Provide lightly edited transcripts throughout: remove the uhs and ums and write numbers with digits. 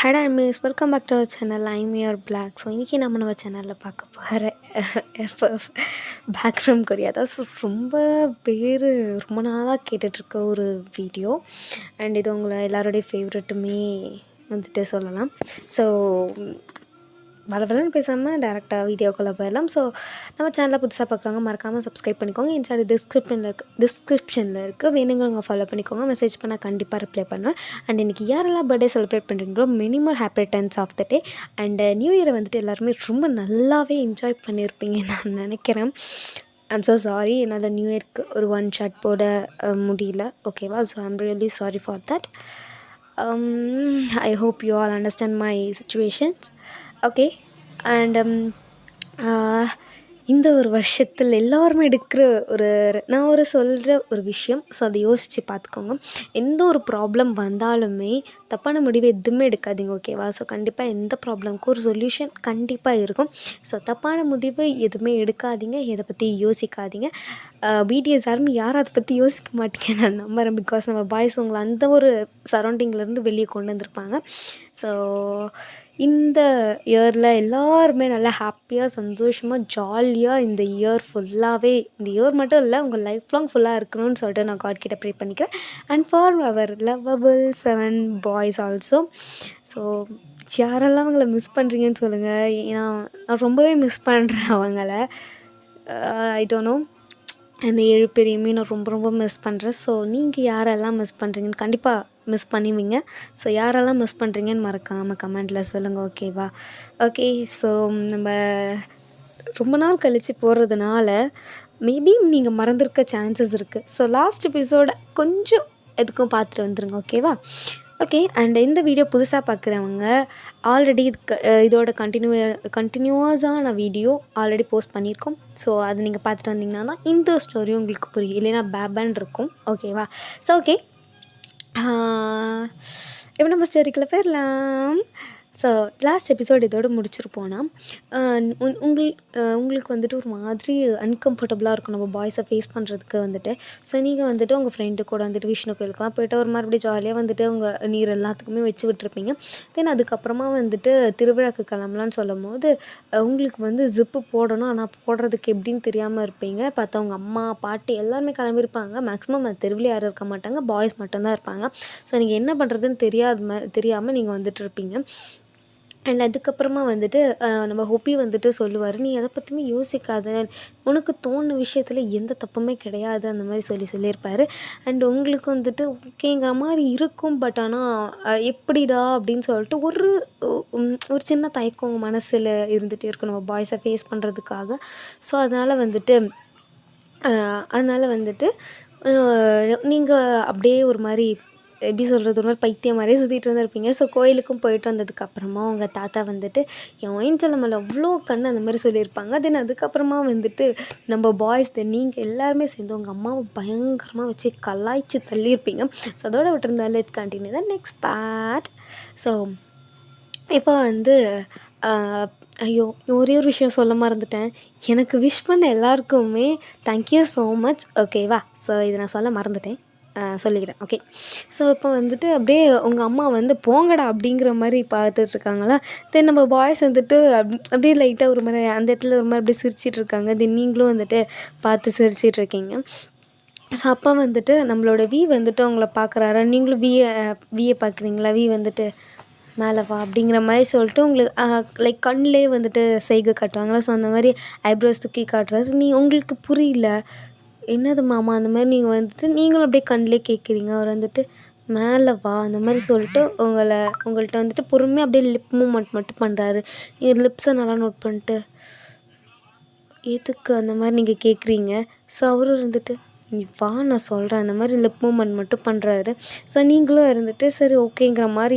Hello miss welcome back to our channel. I'm your blog. So இன்றைக்கி நம்ம சேனலில் பார்க்க போகிற பேக்ரவுண்ட் கொரியா தான். ஸோ ரொம்ப பேர் ரொம்ப நாளாக கேட்டுட்ருக்க ஒரு வீடியோ அண்ட் இது உங்களை எல்லாரோடைய ஃபேவரெட்டுமே வந்துட்டு சொல்லலாம். ஸோ வரன்னு பேசாமல் டேரெக்டாக வீடியோக்குள்ளே போயிடலாம். ஸோ நம்ம சேனலில் புதுசாக பார்க்குறவங்க மறக்காமல் சப்ஸ்கிரைப் பண்ணிக்கோங்க. இன்ஸ்டாவில் டிஸ்கிரிப்ஷனில் இருக்குது, வேணுங்கிறவங்க ஃபாலோ பண்ணிக்கோங்க. மெசேஜ் பண்ணால் கண்டிப்பாக ரிப்ளை பண்ணுவேன். அண்ட் இன்றைக்கி யாரெல்லாம் பர்த்டே செலிப்ரேட் பண்ணுறீங்களோ minimum happy returns of the day. And new இயரை வந்துட்டு எல்லாருமே ரொம்ப நல்லாவே என்ஜாய் பண்ணியிருப்பீங்க நான் நினைக்கிறேன். ஐம் ஸோ சாரி, என்னால் நியூ இயர்க்கு ஒரு ஒன் ஷாட் போட முடியல, ஓகேவா? So I'm really sorry for that. I hope you all understand my situations. Okay, and இந்த ஒரு வருஷத்தில் எல்லோருமே எடுக்கிற நான் சொல்கிற ஒரு விஷயம். ஸோ அதை யோசித்து பார்த்துக்கோங்க. எந்த ஒரு ப்ராப்ளம் வந்தாலுமே தப்பான முடிவு எதுவுமே எடுக்காதீங்க, ஓகேவா? ஸோ கண்டிப்பாக எந்த ப்ராப்ளமுக்கும் ஒரு சொல்யூஷன் கண்டிப்பாக இருக்கும். ஸோ தப்பான முடிவு எதுவுமே எடுக்காதீங்க, எதை பற்றி யோசிக்காதீங்க. பிடிஎஸ் யாரும் அதை பற்றி யோசிக்க மாட்டேங்க நான் நம்புகிறேன். பிகாஸ் நம்ம பாய்ஸ் உங்களை அந்த ஒரு சரௌண்டிங்லேருந்து வெளியே கொண்டு வந்திருப்பாங்க. ஸோ இந்த இயரில் எல்லாருமே நல்லா ஹாப்பியாக சந்தோஷமாக ஜாலியாக இந்த இயர் ஃபுல்லாகவே, இந்த இயர் மட்டும் இல்லை உங்கள் லைஃப் லாங் ஃபுல்லாக இருக்கணும்னு சொல்லிட்டு நான் காட் கிட்ட ப்ரே பண்ணிக்கிறேன். And for our lovable 7 boys also. So யாரெல்லாம் அவங்கள மிஸ் பண்ணுறீங்கன்னு சொல்லுங்கள். ஏன்னா நான் ரொம்பவே மிஸ் பண்ணுறேன் அவங்கள. ஐ டோன்ட் நோ, அந்த 7 பேரையுமே நான் ரொம்ப ரொம்ப மிஸ் பண்ணுறேன். ஸோ நீங்கள் யாரெல்லாம் மிஸ் பண்ணுறீங்கன்னு கண்டிப்பாக மிஸ் பண்ணுவீங்க. ஸோ யாரெல்லாம் மிஸ் பண்ணுறீங்கன்னு மறக்காமல் கமெண்டில் சொல்லுங்கள், ஓகேவா? ஓகே, ஸோ நம்ம ரொம்ப நாள் கழித்து போடுறதுனால மேபி நீங்கள் மறந்துருக்க சான்சஸ் இருக்குது. ஸோ லாஸ்ட் எபிசோடை கொஞ்சம் எதுக்கும் பார்த்துட்டு வந்துடுங்க, ஓகேவா? ஓகே, அண்ட் இந்த வீடியோ புதுசாக பார்க்குறவங்க ஆல்ரெடி இதோட கண்டினியூஸான வீடியோ ஆல்ரெடி போஸ்ட் பண்ணியிருக்கோம். ஸோ அது நீங்கள் பார்த்துட்டு வந்தீங்கன்னா தான் இந்த ஸ்டோரியும் உங்களுக்கு புரியும், இல்லைன்னா பேபன் இருக்கும், ஓகேவா? ஸோ ஓகே, இப்போ நம்ம ஸ்டோரிக்குள்ளே போயிடலாம். ஸோ லாஸ்ட் எபிசோட் இதோடு முடிச்சிருப்போன்னா உங்களுக்கு வந்துட்டு ஒரு மாதிரி அன்கம்ஃபர்டபுளாக இருக்கும் நம்ம பாய்ஸை ஃபேஸ் பண்ணுறதுக்கு வந்துட்டு. ஸோ நீங்கள் வந்துட்டு உங்கள் ஃப்ரெண்டு கூட வந்துட்டு விஷ்ணு கோயிலுக்குலாம் போய்ட்டு ஒரு மறுபடியும் ஜாலியாக வந்துட்டு உங்கள் நீர் எல்லாத்துக்குமே வச்சு விட்டுருப்பீங்க. தென் அதுக்கப்புறமா வந்துட்டு திருவிழாக்கு கிளம்பலான்னு சொல்லும் போது உங்களுக்கு வந்து ஜிப்பு போடணும், ஆனால் போடுறதுக்கு எப்படின்னு தெரியாமல் இருப்பீங்க. பார்த்தா உங்கள் அம்மா பாட்டி எல்லாருமே கிளம்பியிருப்பாங்க. மேக்ஸிமம் அது தெருவில் யாரும் இருக்க மாட்டாங்க, பாய்ஸ் மட்டும்தான் இருப்பாங்க. ஸோ நீங்கள் என்ன பண்ணுறதுன்னு தெரியாமல் நீங்கள் வந்துட்டு இருப்பீங்க. அண்ட் அதுக்கப்புறமா வந்துட்டு நம்ம ஹொப்பி வந்துட்டு சொல்லுவார், நீ எதை பற்றியுமே யோசிக்காத, உனக்கு தோணுன விஷயத்தில் எந்த தப்புமே கிடையாது, அந்த மாதிரி சொல்லியிருப்பார். அண்ட் உங்களுக்கு வந்துட்டு ஓகேங்கிற மாதிரி இருக்கும். பட் ஆனால் எப்படிடா அப்படின்னு சொல்லிட்டு ஒரு சின்ன தயக்கம் மனசில் இருந்துகிட்டே இருக்கும் நம்ம பாய்ஸை ஃபேஸ் பண்ணுறதுக்காக. ஸோ அதனால் வந்துட்டு நீங்கள் அப்படியே ஒரு மாதிரி எப்படி சொல்கிறது, ஒரு மாதிரி பைத்தியம் மாதிரியே சுற்றிட்டு இருந்திருப்பீங்க. ஸோ கோயிலுக்கும் போயிட்டு வந்ததுக்கப்புறமா உங்கள் தாத்தா வந்துட்டு என் ஏஞ்சல் மேலே அவ்வளோ கண் அந்த மாதிரி சொல்லியிருப்பாங்க. தென் அதுக்கப்புறமா வந்துட்டு நம்ம பாய்ஸ் நீங்கள் எல்லாருமே சேர்ந்து உங்கள் அம்மாவை பயங்கரமாக வச்சு கலாய்ச்சி தள்ளியிருப்பீங்க. ஸோ அதோட விட்டுருந்தாலும் let's continue the next part. So இப்போ வந்து ஐயோ, ஒரே ஒரு விஷயம் சொல்ல மறந்துட்டேன். எனக்கு விஷ் பண்ண எல்லாருக்குமே தேங்க்யூ ஸோ மச், ஓகேவா? ஸோ இதை நான் சொல்ல மறந்துட்டேன், சொல்லிக்கிறேன், ஓகே? ஸோ இப்போ வந்துட்டு அப்படியே உங்கள் அம்மா வந்து போங்கடா அப்படிங்கிற மாதிரி பார்த்துட்ருக்காங்களா. தென் நம்ம பாய்ஸ் வந்துட்டு அப்படியே லைட்டாக ஒரு மாதிரி அந்த இடத்துல ஒரு மாதிரி அப்படியே சிரிச்சிட்ருக்காங்க. தென் நீங்களும் வந்துட்டு பார்த்து சிரிச்சிட்ருக்கீங்க. ஸோ அப்போ வந்துட்டு நம்மளோட வந்துட்டு உங்களை பார்க்குறாரு. நீங்களும் வியை பார்க்குறீங்களா? வந்துட்டு மேலே வா அப்படிங்கிற மாதிரி சொல்லிட்டு உங்களுக்கு லைக் கண்ணிலே வந்துட்டு செய்கை காட்டுவாங்களா. ஸோ அந்த மாதிரி ஐப்ரோஸ் தூக்கி காட்டுறாரு. உங்களுக்கு புரியல, என்னது மாமா அந்த மாதிரி நீங்கள் வந்துட்டு நீங்களும் அப்படியே கண்ணிலே கேட்குறீங்க. அவர் வந்துட்டு மேலே வா அந்த மாதிரி சொல்லிட்டு உங்கள்கிட்ட வந்துட்டு பொறுமையாக அப்படியே லிப் மூமெண்ட் மட்டும் பண்ணுறாரு. நீங்கள் லிப்ஸை நல்லா நோட் பண்ணிட்டு எதுக்கு அந்த மாதிரி நீங்கள் கேட்குறீங்க. ஸோ அவரும் இருந்துட்டு நீ வா நான் சொல்கிறேன் அந்த மாதிரி லிப் மூமெண்ட் மட்டும் பண்ணுறாரு. ஸோ நீங்களும் இருந்துட்டு சரி ஓகேங்கிற மாதிரி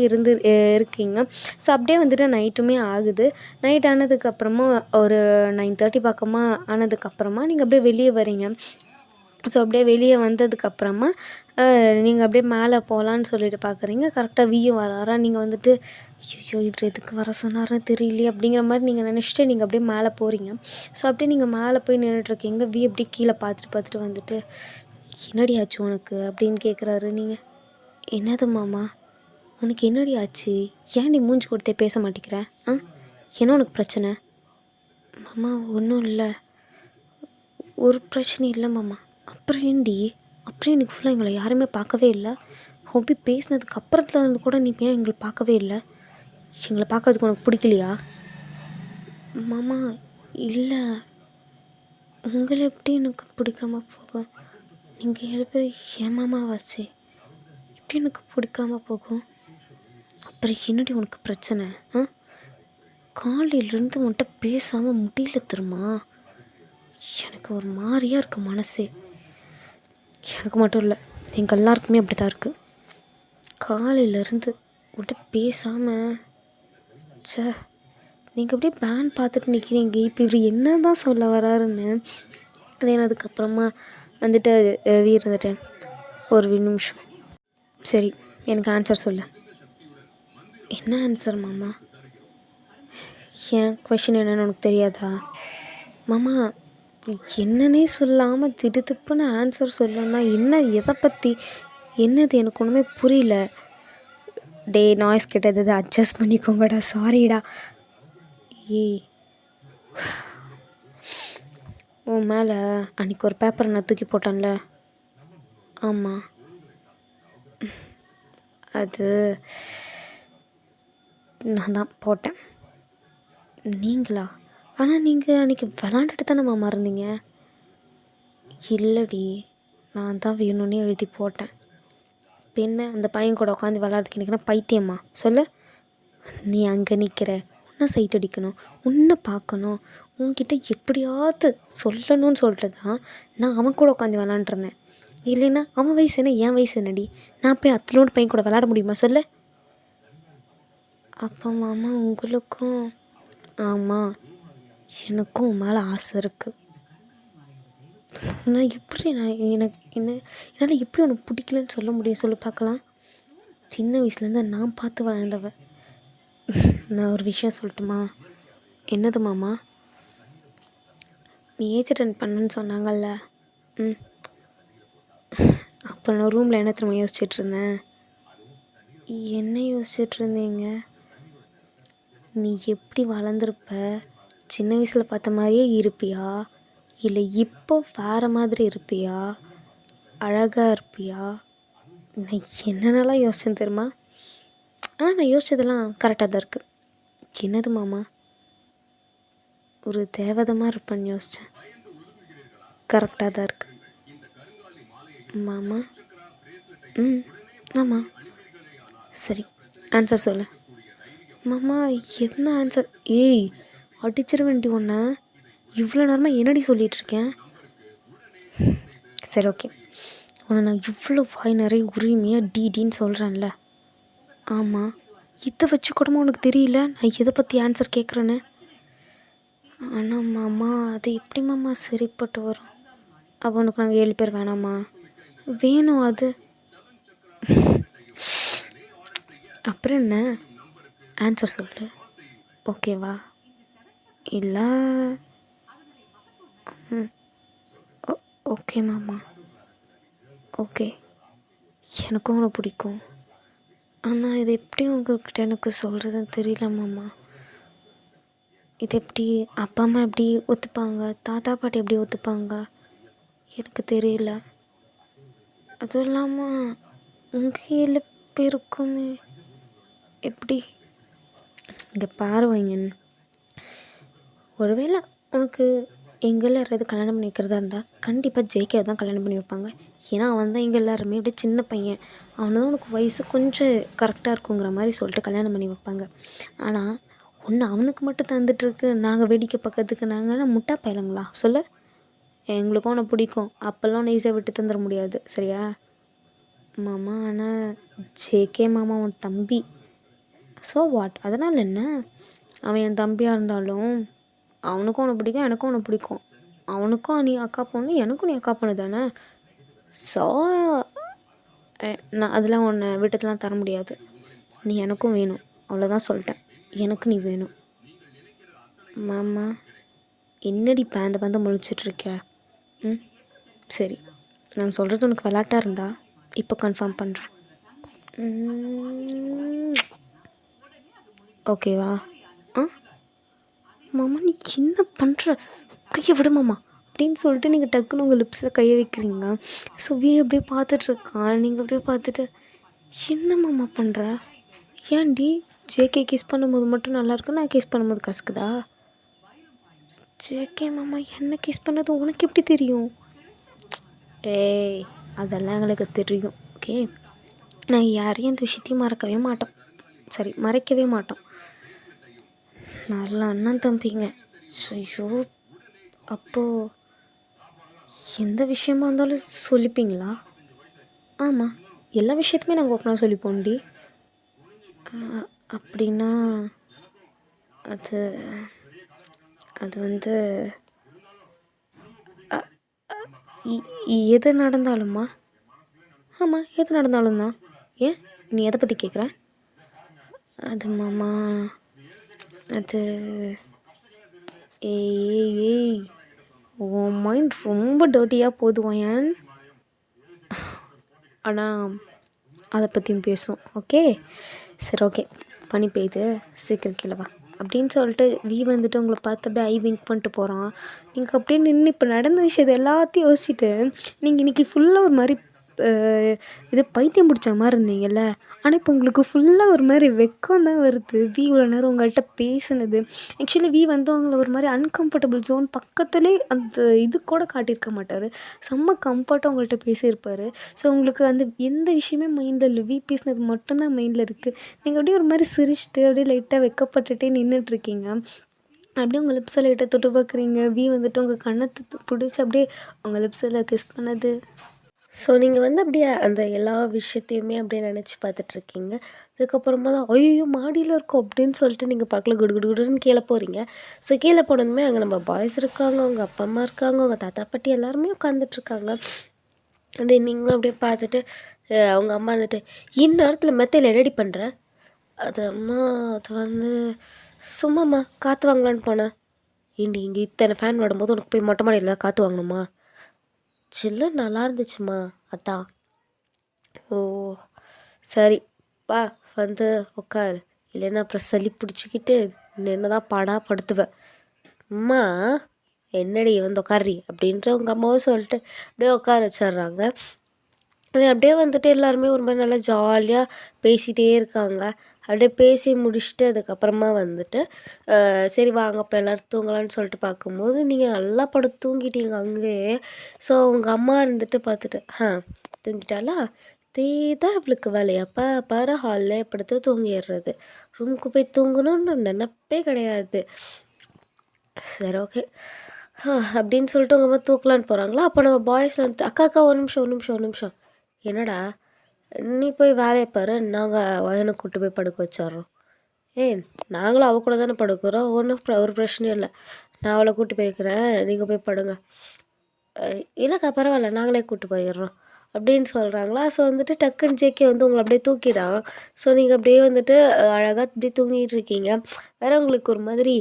இருக்கீங்க. ஸோ அப்படியே வந்துட்டு நைட்டுமே ஆகுது. நைட் ஆனதுக்கப்புறமா ஒரு 9:30 பக்கமாக ஆனதுக்கப்புறமா நீங்கள் அப்படியே வெளியே வரீங்க. ஸோ அப்படியே வெளியே வந்ததுக்கப்புறமா நீங்கள் அப்படியே மேலே போகலான்னு சொல்லிட்டு பார்க்குறீங்க. கரெக்டாக வியும் வராரா. நீங்கள் வந்துட்டு ஐயோ இவர் எதுக்கு வர சொன்னார்னு தெரியலையே அப்படிங்கிற மாதிரி நீங்கள் நினச்சிட்டு நீங்கள் அப்படியே மேலே போகிறீங்க. ஸோ அப்படியே நீங்கள் மேலே போய் நின்றுட்டுருக்கீங்க. அப்படியே கீழே பார்த்துட்டு வந்துட்டு என்னடி ஆச்சு உனக்கு அப்படின்னு கேட்குறாரு. நீங்கள் என்னது மாமா உனக்கு என்னடி ஆச்சு? ஏன்டி மூஞ்சி கொடுத்தே பேச மாட்டேங்கிற? என்ன உனக்கு பிரச்சனை? மாமா ஒன்றும் இல்லை, ஒரு பிரச்சனையும் இல்லை மாமா. அப்புறம் ஏன்டி? அப்புறம் எனக்கு ஃபுல்லாக எங்களை யாருமே பார்க்கவே இல்லை. ஹோபி பேசினதுக்கு அப்புறத்துல இருந்து கூட நீ ஏன் எங்களை பார்க்கவே இல்லை? எங்களை பார்க்கறதுக்கு உனக்கு பிடிக்கலையா? மாமா இல்லை, உங்களை எப்படி எனக்கு பிடிக்காம போகும்? நீங்கள் 7 பேர் என் மாமாவாச்சு, எப்படி எனக்கு பிடிக்காம போகும்? அப்புறம் என்னடி உனக்கு பிரச்சனை? காலையிலேருந்து உன்கிட்ட பேசாமல் முடியல தெரியுமா? எனக்கு ஒரு மாதிரியாக இருக்குது மனசே. எனக்கு மட்டும் இல்லை, எங்கள் எல்லாருக்குமே அப்படி தான் இருக்குது. காலையிலேருந்து உன்கிட்ட பேசாமல் நீங்கள் அப்படியே பேன் பார்த்துட்டு நிற்கிறீங்க. இப்போ இவர் என்ன தான் சொல்ல வராருன்னு தென் அதுக்கப்புறமா வந்துட்டு வீர் வந்துட்டு ஒரு நிமிஷம், சரி எனக்கு ஆன்சர் சொல்ல. என்ன ஆன்சர் மாமா? ஏன் கொஷின் என்னன்னு உனக்கு தெரியாதா? மாமா என்னன்னே சொல்லாமல் திடுத்துப்புன்னு ஆன்சர் சொல்லணும்னா என்ன, எதை பற்றி, என்னது எனக்கு ஒன்றுமே புரியல. டே நாய்ஸ் கேட்டது அட்ஜஸ்ட் பண்ணிக்கோங்கடா, சாரிடா. ஏய், உன் மேலே அன்றைக்கி ஒரு பேப்பரை நான் தூக்கி போட்டேன்ல? ஆமாம், அது நான் தான் போட்டேன். நீங்களா? ஆனால் நீங்கள் அன்றைக்கி விளாண்டுட்டு தானே மாமா இருந்தீங்க. இல்லடி, நான் தான் வேணும்னே எழுதி போட்டேன். இப்போ என்ன, அந்த பையன் கூட உட்காந்து விளாட்றதுக்கு எனக்கு பைத்தியம்மா சொல்லு? நீ அங்கே நிற்கிற, உன்னை சைட் அடிக்கணும், உன்னை பார்க்கணும், உன்கிட்ட எப்படியாவது சொல்லணும்னு சொல்லிட்டு தான் நான் அவன் கூட உட்காந்து விளாண்டுருந்தேன். இல்லைன்னா அவன் வயசு என்ன, என் வயசு என்னடி? நான் போய் அத்தனோட பையன் கூட விளாட முடியுமா சொல்லு? அப்போ மாமா உங்களுக்கும்? ஆமாம், எனக்கும் உன் மேலே ஆசை இருக்குது. நான் எப்படி என்னால் எப்படி உனக்கு பிடிக்கலன்னு சொல்ல முடியும் சொல்லி பார்க்கலாம்? சின்ன வயசுலேருந்து நான் பார்த்து வளர்ந்தவன். நான் ஒரு விஷயம் சொல்லட்டுமா? என்னது மாமா? நீ ஏஜ் அட்டெண்ட் பண்ணுன்னு சொன்னாங்கல்ல, அப்போ நான் ரூமில் என்ன திரும்ப யோசிச்சுட்ருந்தேன்? என்ன யோசிச்சுட்ருந்தீங்க? நீ எப்படி வளர்ந்துருப்ப? சின்ன வயசில் பார்த்த மாதிரியே இருப்பியா, இல்லை இப்போ வேறு மாதிரி இருப்பியா, அழகாக இருப்பியா? நான் என்னென்னலாம் யோசிச்சேன் தெரியுமா? ஆனால் நான் யோசித்ததெல்லாம் கரெக்டாக தான் இருக்குது. என்னது மாமா? ஒரு தேவதமாக இருப்பேன்னு யோசித்தேன். கரெக்டாக தான் இருக்குது மாமா. ஆமாம். சரி, ஆன்சர் சொல்லு மாமா. என்ன ஆன்சர்? ஏய், அடிச்சிட வேண்டி ஒன்று. இவ்வளோ நேரமாக என்னடி சொல்லிகிட்ருக்கேன்? சரி ஓகே, உன்னை நான் இவ்வளோ வாய் நிறைய உரிமையாக டின்னு சொல்கிறேன்ல? ஆமாம். இதை வச்சு கூடமா உனக்கு தெரியல நான் எதை பற்றி ஆன்சர் கேட்குறேன்னு? ஆனால் மாமா, அது எப்படி மாமா சரிப்பட்டு வரும்? அப்போ உனக்கு நாங்கள் 7 பேர் வேணாமா? வேணும் அது. அப்புறம் என்ன, ஆன்சர் சொல்லு, ஓகேவா? இல்லை ஓகே மாமா, ஓகே. எனக்கும் உன்னை பிடிக்கும். ஆனால் இது எப்படி உங்கள்கிட்ட எனக்கு சொல்கிறதுன்னு தெரியல மாமா. இது எப்படி அப்பா அம்மா எப்படி ஒத்துப்பாங்க, தாத்தா பாட்டி எப்படி ஒத்துப்பாங்க, எனக்கு தெரியல. அதுவும் இல்லாமல் உங்கள் 7 பேருக்குமே எப்படி? இங்கே பாருவீங்க, ஒருவேளை உனக்கு எங்களில் யாராவது கல்யாணம் பண்ணி வைக்கிறதா இருந்தால் கண்டிப்பாக ஜேகேவை தான் கல்யாணம் பண்ணி வைப்பாங்க. ஏன்னா அவன் தான் எங்கள் எல்லாருமே அப்படியே சின்ன பையன், அவனை தான் உனக்கு வயசு கொஞ்சம் கரெக்டாக இருக்குங்கிற மாதிரி சொல்லிட்டு கல்யாணம் பண்ணி வைப்பாங்க. ஆனால் ஒன்று அவனுக்கு மட்டும் தந்துட்டுருக்கு, நாங்கள் வேடிக்கை பக்கத்துக்கு நாங்கள் முட்டா பயலுங்களா சொல்லு? எங்களுக்கும் அவனை பிடிக்கும், அப்போல்லாம் அவனை ஈஸியாக விட்டு தந்துட முடியாது, சரியா மாமா? ஆனால் ஜேகே மாமா உன் தம்பி, ஸோ வாட், அதனால் என்ன? அவன் என் தம்பியாக இருந்தாலும் அவனுக்கும் அவனை பிடிக்கும், எனக்கும் அவனை பிடிக்கும். அவனுக்கும் நீ அக்கா பொண்ணு, எனக்கும் நீ அக்கா பொண்ணு தானே. ஸோ நான் அதெல்லாம் உன்னை விட்டதெல்லாம் தர முடியாது. நீ எனக்கும் வேணும், அவ்வளோதான் சொல்லிட்டேன். எனக்கு நீ வேணும். மாமா என்னடி பேந்த முழிச்சிட்ருக்க? சரி, நான் சொல்கிறது உனக்கு விளாட்டாக இருந்தா இப்போ கன்ஃபார்ம் பண்ணுறேன். ம். ஓகேவா? ஆ மாமா நீ என்ன பண்ணுற? கையை விடு மாமா அப்படின்னு சொல்லிட்டு நீங்கள் டக்குன்னு உங்கள் லிப்ஸில் கையை வைக்கிறீங்க. ஸோ அப்படியே பார்த்துட்ருக்கான். நீங்கள் அப்படியே பார்த்துட்டு என்ன மாமா பண்ணுற? ஏன்டி ஜேகே கிஸ் பண்ணும்போது மட்டும் நல்லாயிருக்கு, நான் கிஸ் பண்ணும்போது கசக்குதா? ஜேகே மாமா என்ன கிஸ் பண்ணது உனக்கு எப்படி தெரியும்? ஏய் அதெல்லாம் எங்களுக்கு தெரியும். ஓகே, நான் யாரையும் இந்த விஷயத்தையும் மறக்கவே மாட்டோம். சரி, மறைக்கவே மாட்டோம். நல்ல அண்ணன் தம்பிங்க. ஐயோ, அப்போது எந்த விஷயமா இருந்தாலும் சொல்லிப்பீங்களா? ஆமாம், எல்லா விஷயத்தையுமே நாங்கள் ஓப்பனாக சொல்லிப்போம்டி. அப்படின்னா அது அது வந்து எது நடந்தாலுமா? ஆமாம், எது நடந்தாலும் தான். ஏன் நீ எதை பற்றி கேட்குற? அது மாமா அது ஏய் ஏய் உன் மைண்ட் ரொம்ப டர்ட்டியாக போதுவான் ஏன்? ஆனால் அதை பற்றியும் பேசுவோம். ஓகே சரி, ஓகே. பனி பெய்யுது, சீக்கிரம் கீழே வா அப்படின்னு சொல்லிட்டு வந்துட்டு உங்களை பார்த்து அப்படியே ஐ விங்க் பண்ணிட்டு போகிறான். நீங்கள் அப்படியே நின்று இப்போ நடந்த விஷயத்தை எல்லாத்தையும் யோசிச்சுட்டு நீங்கள் இன்றைக்கி ஃபுல்லாக ஒரு மாதிரி இது பைத்தியம் பிடிச்ச மாதிரி இருந்தீங்கல்ல. ஆனால் இப்போ உங்களுக்கு ஃபுல்லாக ஒரு மாதிரி வெக்கம் தான் வருது. இவ்வளோ நேரம் உங்கள்கிட்ட பேசுனது. ஆக்சுவலி வந்து அவங்கள ஒரு மாதிரி அன்கம்ஃபர்டபுள் ஜோன் பக்கத்துலேயே அந்த இது கூட காட்டியிருக்க மாட்டார். செம்ம கம்ஃபர்ட்டாக உங்கள்கிட்ட பேசியிருப்பார். ஸோ உங்களுக்கு அந்த எந்த விஷயமே மைண்டில் இல்லை. பேசினது மட்டும்தான் மைண்டில் இருக்குது. நீங்கள் அப்படியே ஒரு மாதிரி சிரிச்சுட்டு அப்படியே லைட்டாக வெக்கப்பட்டுட்டே நின்றுட்டுருக்கீங்க. அப்படியே உங்கள் லிப்ஸில் லைட்டாக தொட்டு பார்க்குறீங்க. வந்துட்டு உங்கள் கண்ணத்தை பிடிச்சி அப்படியே உங்கள் லிப்ஸில் கிஸ் பண்ணது. ஸோ நீங்கள் வந்து அப்படியே அந்த எல்லா விஷயத்தையுமே அப்படியே நினச்சி பார்த்துட்ருக்கீங்க. அதுக்கப்புறமா தான் ஐயோ மாடியில் இருக்கோம் அப்படின்னு சொல்லிட்டு நீங்கள் பார்க்கல குடு குடு குடுன்னு கீழே போகிறீங்க. ஸோ கீழே போனதுமே அங்கே நம்ம பாய்ஸ் இருக்காங்க, உங்கள் அப்பா அம்மா இருக்காங்க, உங்கள் தாத்தா பாட்டி எல்லாருமே உட்காந்துட்ருக்காங்க. அது நீங்களும் அப்படியே பார்த்துட்டு அவங்க அம்மா வந்துட்டு இந்நேரத்தில் மெத்தையில் ரெடி பண்ணுற? அது அம்மா அது வந்து சும்மாம்மா காற்று வாங்கலான்னு போனேன். ஏண்டி இங்கே இத்தனை ஃபேன் விடும்போது உனக்கு போய் மொட்டை மாடியில் தான் காற்று வாங்கணுமா? சில்லு நல்லா இருந்துச்சுமா அதான். ஓ சரி, வா வந்து உட்காரு, இல்லைன்னா அப்புறம் சளி பிடிச்சிக்கிட்டு என்ன தான் பாடா படுத்துவேன். அம்மா என்னடி வந்து உட்காரி அப்படின்ற உங்கள் அம்மாவும் சொல்லிட்டு அப்படியே உட்கார வச்சிட்றாங்க. அப்படியே வந்துட்டு எல்லாருமே ஒரு மாதிரி நல்லா ஜாலியாக பேசிகிட்டே இருக்காங்க. அப்படியே பேசி முடிச்சுட்டு அதுக்கப்புறமா வந்துட்டு சரி வாங்க இப்போ எல்லோரும் தூங்கலான்னு சொல்லிட்டு பார்க்கும்போது நீங்கள் நல்லா படுத்து தூங்கிட்டீங்க அங்கேயே. ஸோ உங்கள் அம்மா இருந்துட்டு பார்த்துட்டு தூங்கிட்டாளா, தான் இவளுக்கு வேலையாப்பா பாரு, ஹாலில் படுத்து தூங்கிடுறது, ரூமுக்கு போய் தூங்கணும்னு நினப்பே கிடையாது. சரி ஓகே அப்படின்னு சொல்லிட்டு உங்கள் அம்மா தூக்கலான்னு போகிறாங்களா. அப்போ நம்ம பாய்ஸ் வந்துட்டு அக்கா அக்கா ஒரு நிமிஷம் ஒரு நிமிஷம் ஒரு நிமிஷம், என்னடா நீ போய் வேலையை பாரு, நாங்கள் வயனை கூப்பிட்டு போய் படுக்க வச்சிட்றோம். ஏய் நாங்களும் அவள் கூட தானே படுக்கிறோம், ஒரு பிரச்சனையும் இல்லை, நான் அவளை கூப்பிட்டு போய்க்கிறேன், நீங்கள் போய் படுங்க. இல்லைக்கா பரவாயில்ல, நாங்களே கூப்பிட்டு போயிடுறோம் அப்படின்னு சொல்கிறாங்களா. ஸோ வந்துட்டு டக்குன்னு ஜேகே வந்து உங்களை அப்படியே தூக்கிடான். ஸோ நீங்கள் அப்படியே வந்துட்டு அழகாக அப்படியே தூங்கிட்டு இருக்கீங்க. வேறு உங்களுக்கு ஒரு மாதிரி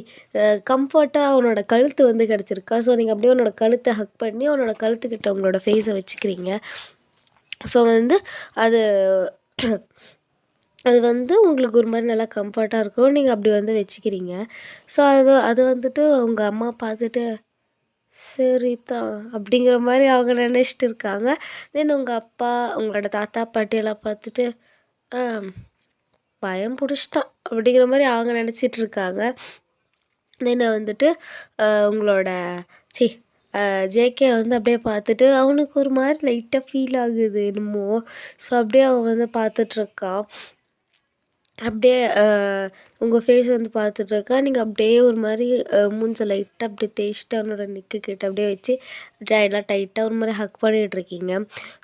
கம்ஃபர்ட்டாக அவனோட கழுத்து வந்து கிடச்சிருக்கா. ஸோ நீங்கள் அப்படியே அவனோட கழுத்தை ஹக் பண்ணி அவனோட கழுத்துக்கிட்ட உங்களோட ஃபேஸை வச்சுக்கிறீங்க. ஸோ வந்து அது அது வந்து உங்களுக்கு ஒரு மாதிரி நல்லா கம்ஃபர்ட்டாக இருக்கும். நீங்கள் அப்படி வந்து வச்சுக்கிறீங்க. ஸோ அது வந்துட்டு உங்கள் அம்மா பார்த்துட்டு சரி தான் அப்படிங்கிற மாதிரி அவங்க நினச்சிட்டு இருக்காங்க. தென் உங்கள் அப்பா உங்களோட தாத்தா பாட்டியெல்லாம் பார்த்துட்டு பயம் பிடிச்சிட்டான் அப்படிங்கிற மாதிரி அவங்க நினச்சிட்டு இருக்காங்க. தென் வந்துட்டு உங்களோட சி ஜேகே வந்து அப்படியே பார்த்துட்டு அவனுக்கு ஒரு மாதிரி லைட்டாக ஃபீல் ஆகுது என்னமோ. ஸோ அப்படியே அவன் வந்து பார்த்துட்ருக்கான். அப்படியே உங்கள் ஃபேஸ் வந்து பார்த்துட்ருக்கா. நீங்கள் அப்படியே ஒரு மாதிரி மூஞ்ச லைட்டாக அப்படியே தேய்ச்சிட்டு அவனோட நெக்கு கிட்ட அப்படியே வச்சு எல்லாம் டைட்டாக ஒரு மாதிரி ஹக் பண்ணிகிட்ருக்கீங்க.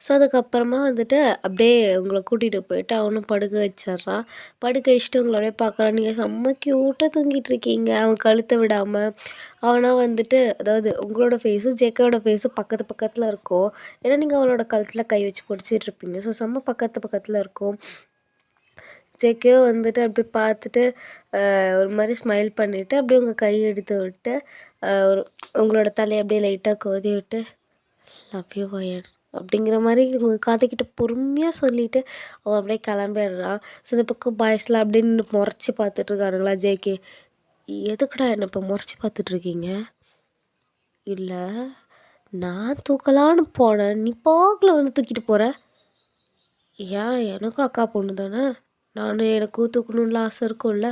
ஸோ அதுக்கப்புறமா வந்துட்டு அப்படியே உங்களை கூட்டிகிட்டு போயிட்டு அவனும் படுக்க வச்சிட்றான். படுக்க வச்சுட்டு உங்களை அப்படியே பார்க்குறான். நீங்கள் செம்ம க்யூட்டாக தூங்கிட்டு இருக்கீங்க அவன் கழுத்தை விடாமல். அவனாக வந்துட்டு அதாவது உங்களோட ஃபேஸும் ஜேகேவோட ஃபேஸும் பக்கத்து பக்கத்தில் இருக்கும். ஏன்னா நீங்கள் அவனோட கழுத்தில் கை வச்சு பிடிச்சிட்ருப்பீங்க. ஸோ செம்ம பக்கத்தில் இருக்கும். ஜேகே வந்துட்டு அப்படி பார்த்துட்டு ஒரு மாதிரி ஸ்மைல் பண்ணிவிட்டு அப்படியே உங்கள் கை எடுத்து விட்டு ஒரு உங்களோட தலையை அப்படியே லைட்டாக கோதி விட்டு லவ் யூ ஒயர் அப்படிங்கிற மாதிரி இவங்க காதுக்கிட்ட பொறுமையாக சொல்லிவிட்டு அவன் அப்படியே கிளம்பிடுறான். ஸோ இந்த பக்கம் பாய்ஸ்லாம் அப்படின்னு முறைச்சி பார்த்துட்ருக்கானுங்களா ஜேகே. எதுக்குடா என்ன இப்போ முறைச்சி பார்த்துட்ருக்கீங்க? இல்லை நான் தூக்கலான்னு போனேன், நீ பாக்கில் வந்து தூக்கிட்டு போகிற. ஏன் எனக்கும் அக்கா பொண்ணு தானே, எனக்கும் தூக்கணும்ல ஆசை இருக்கும்ல,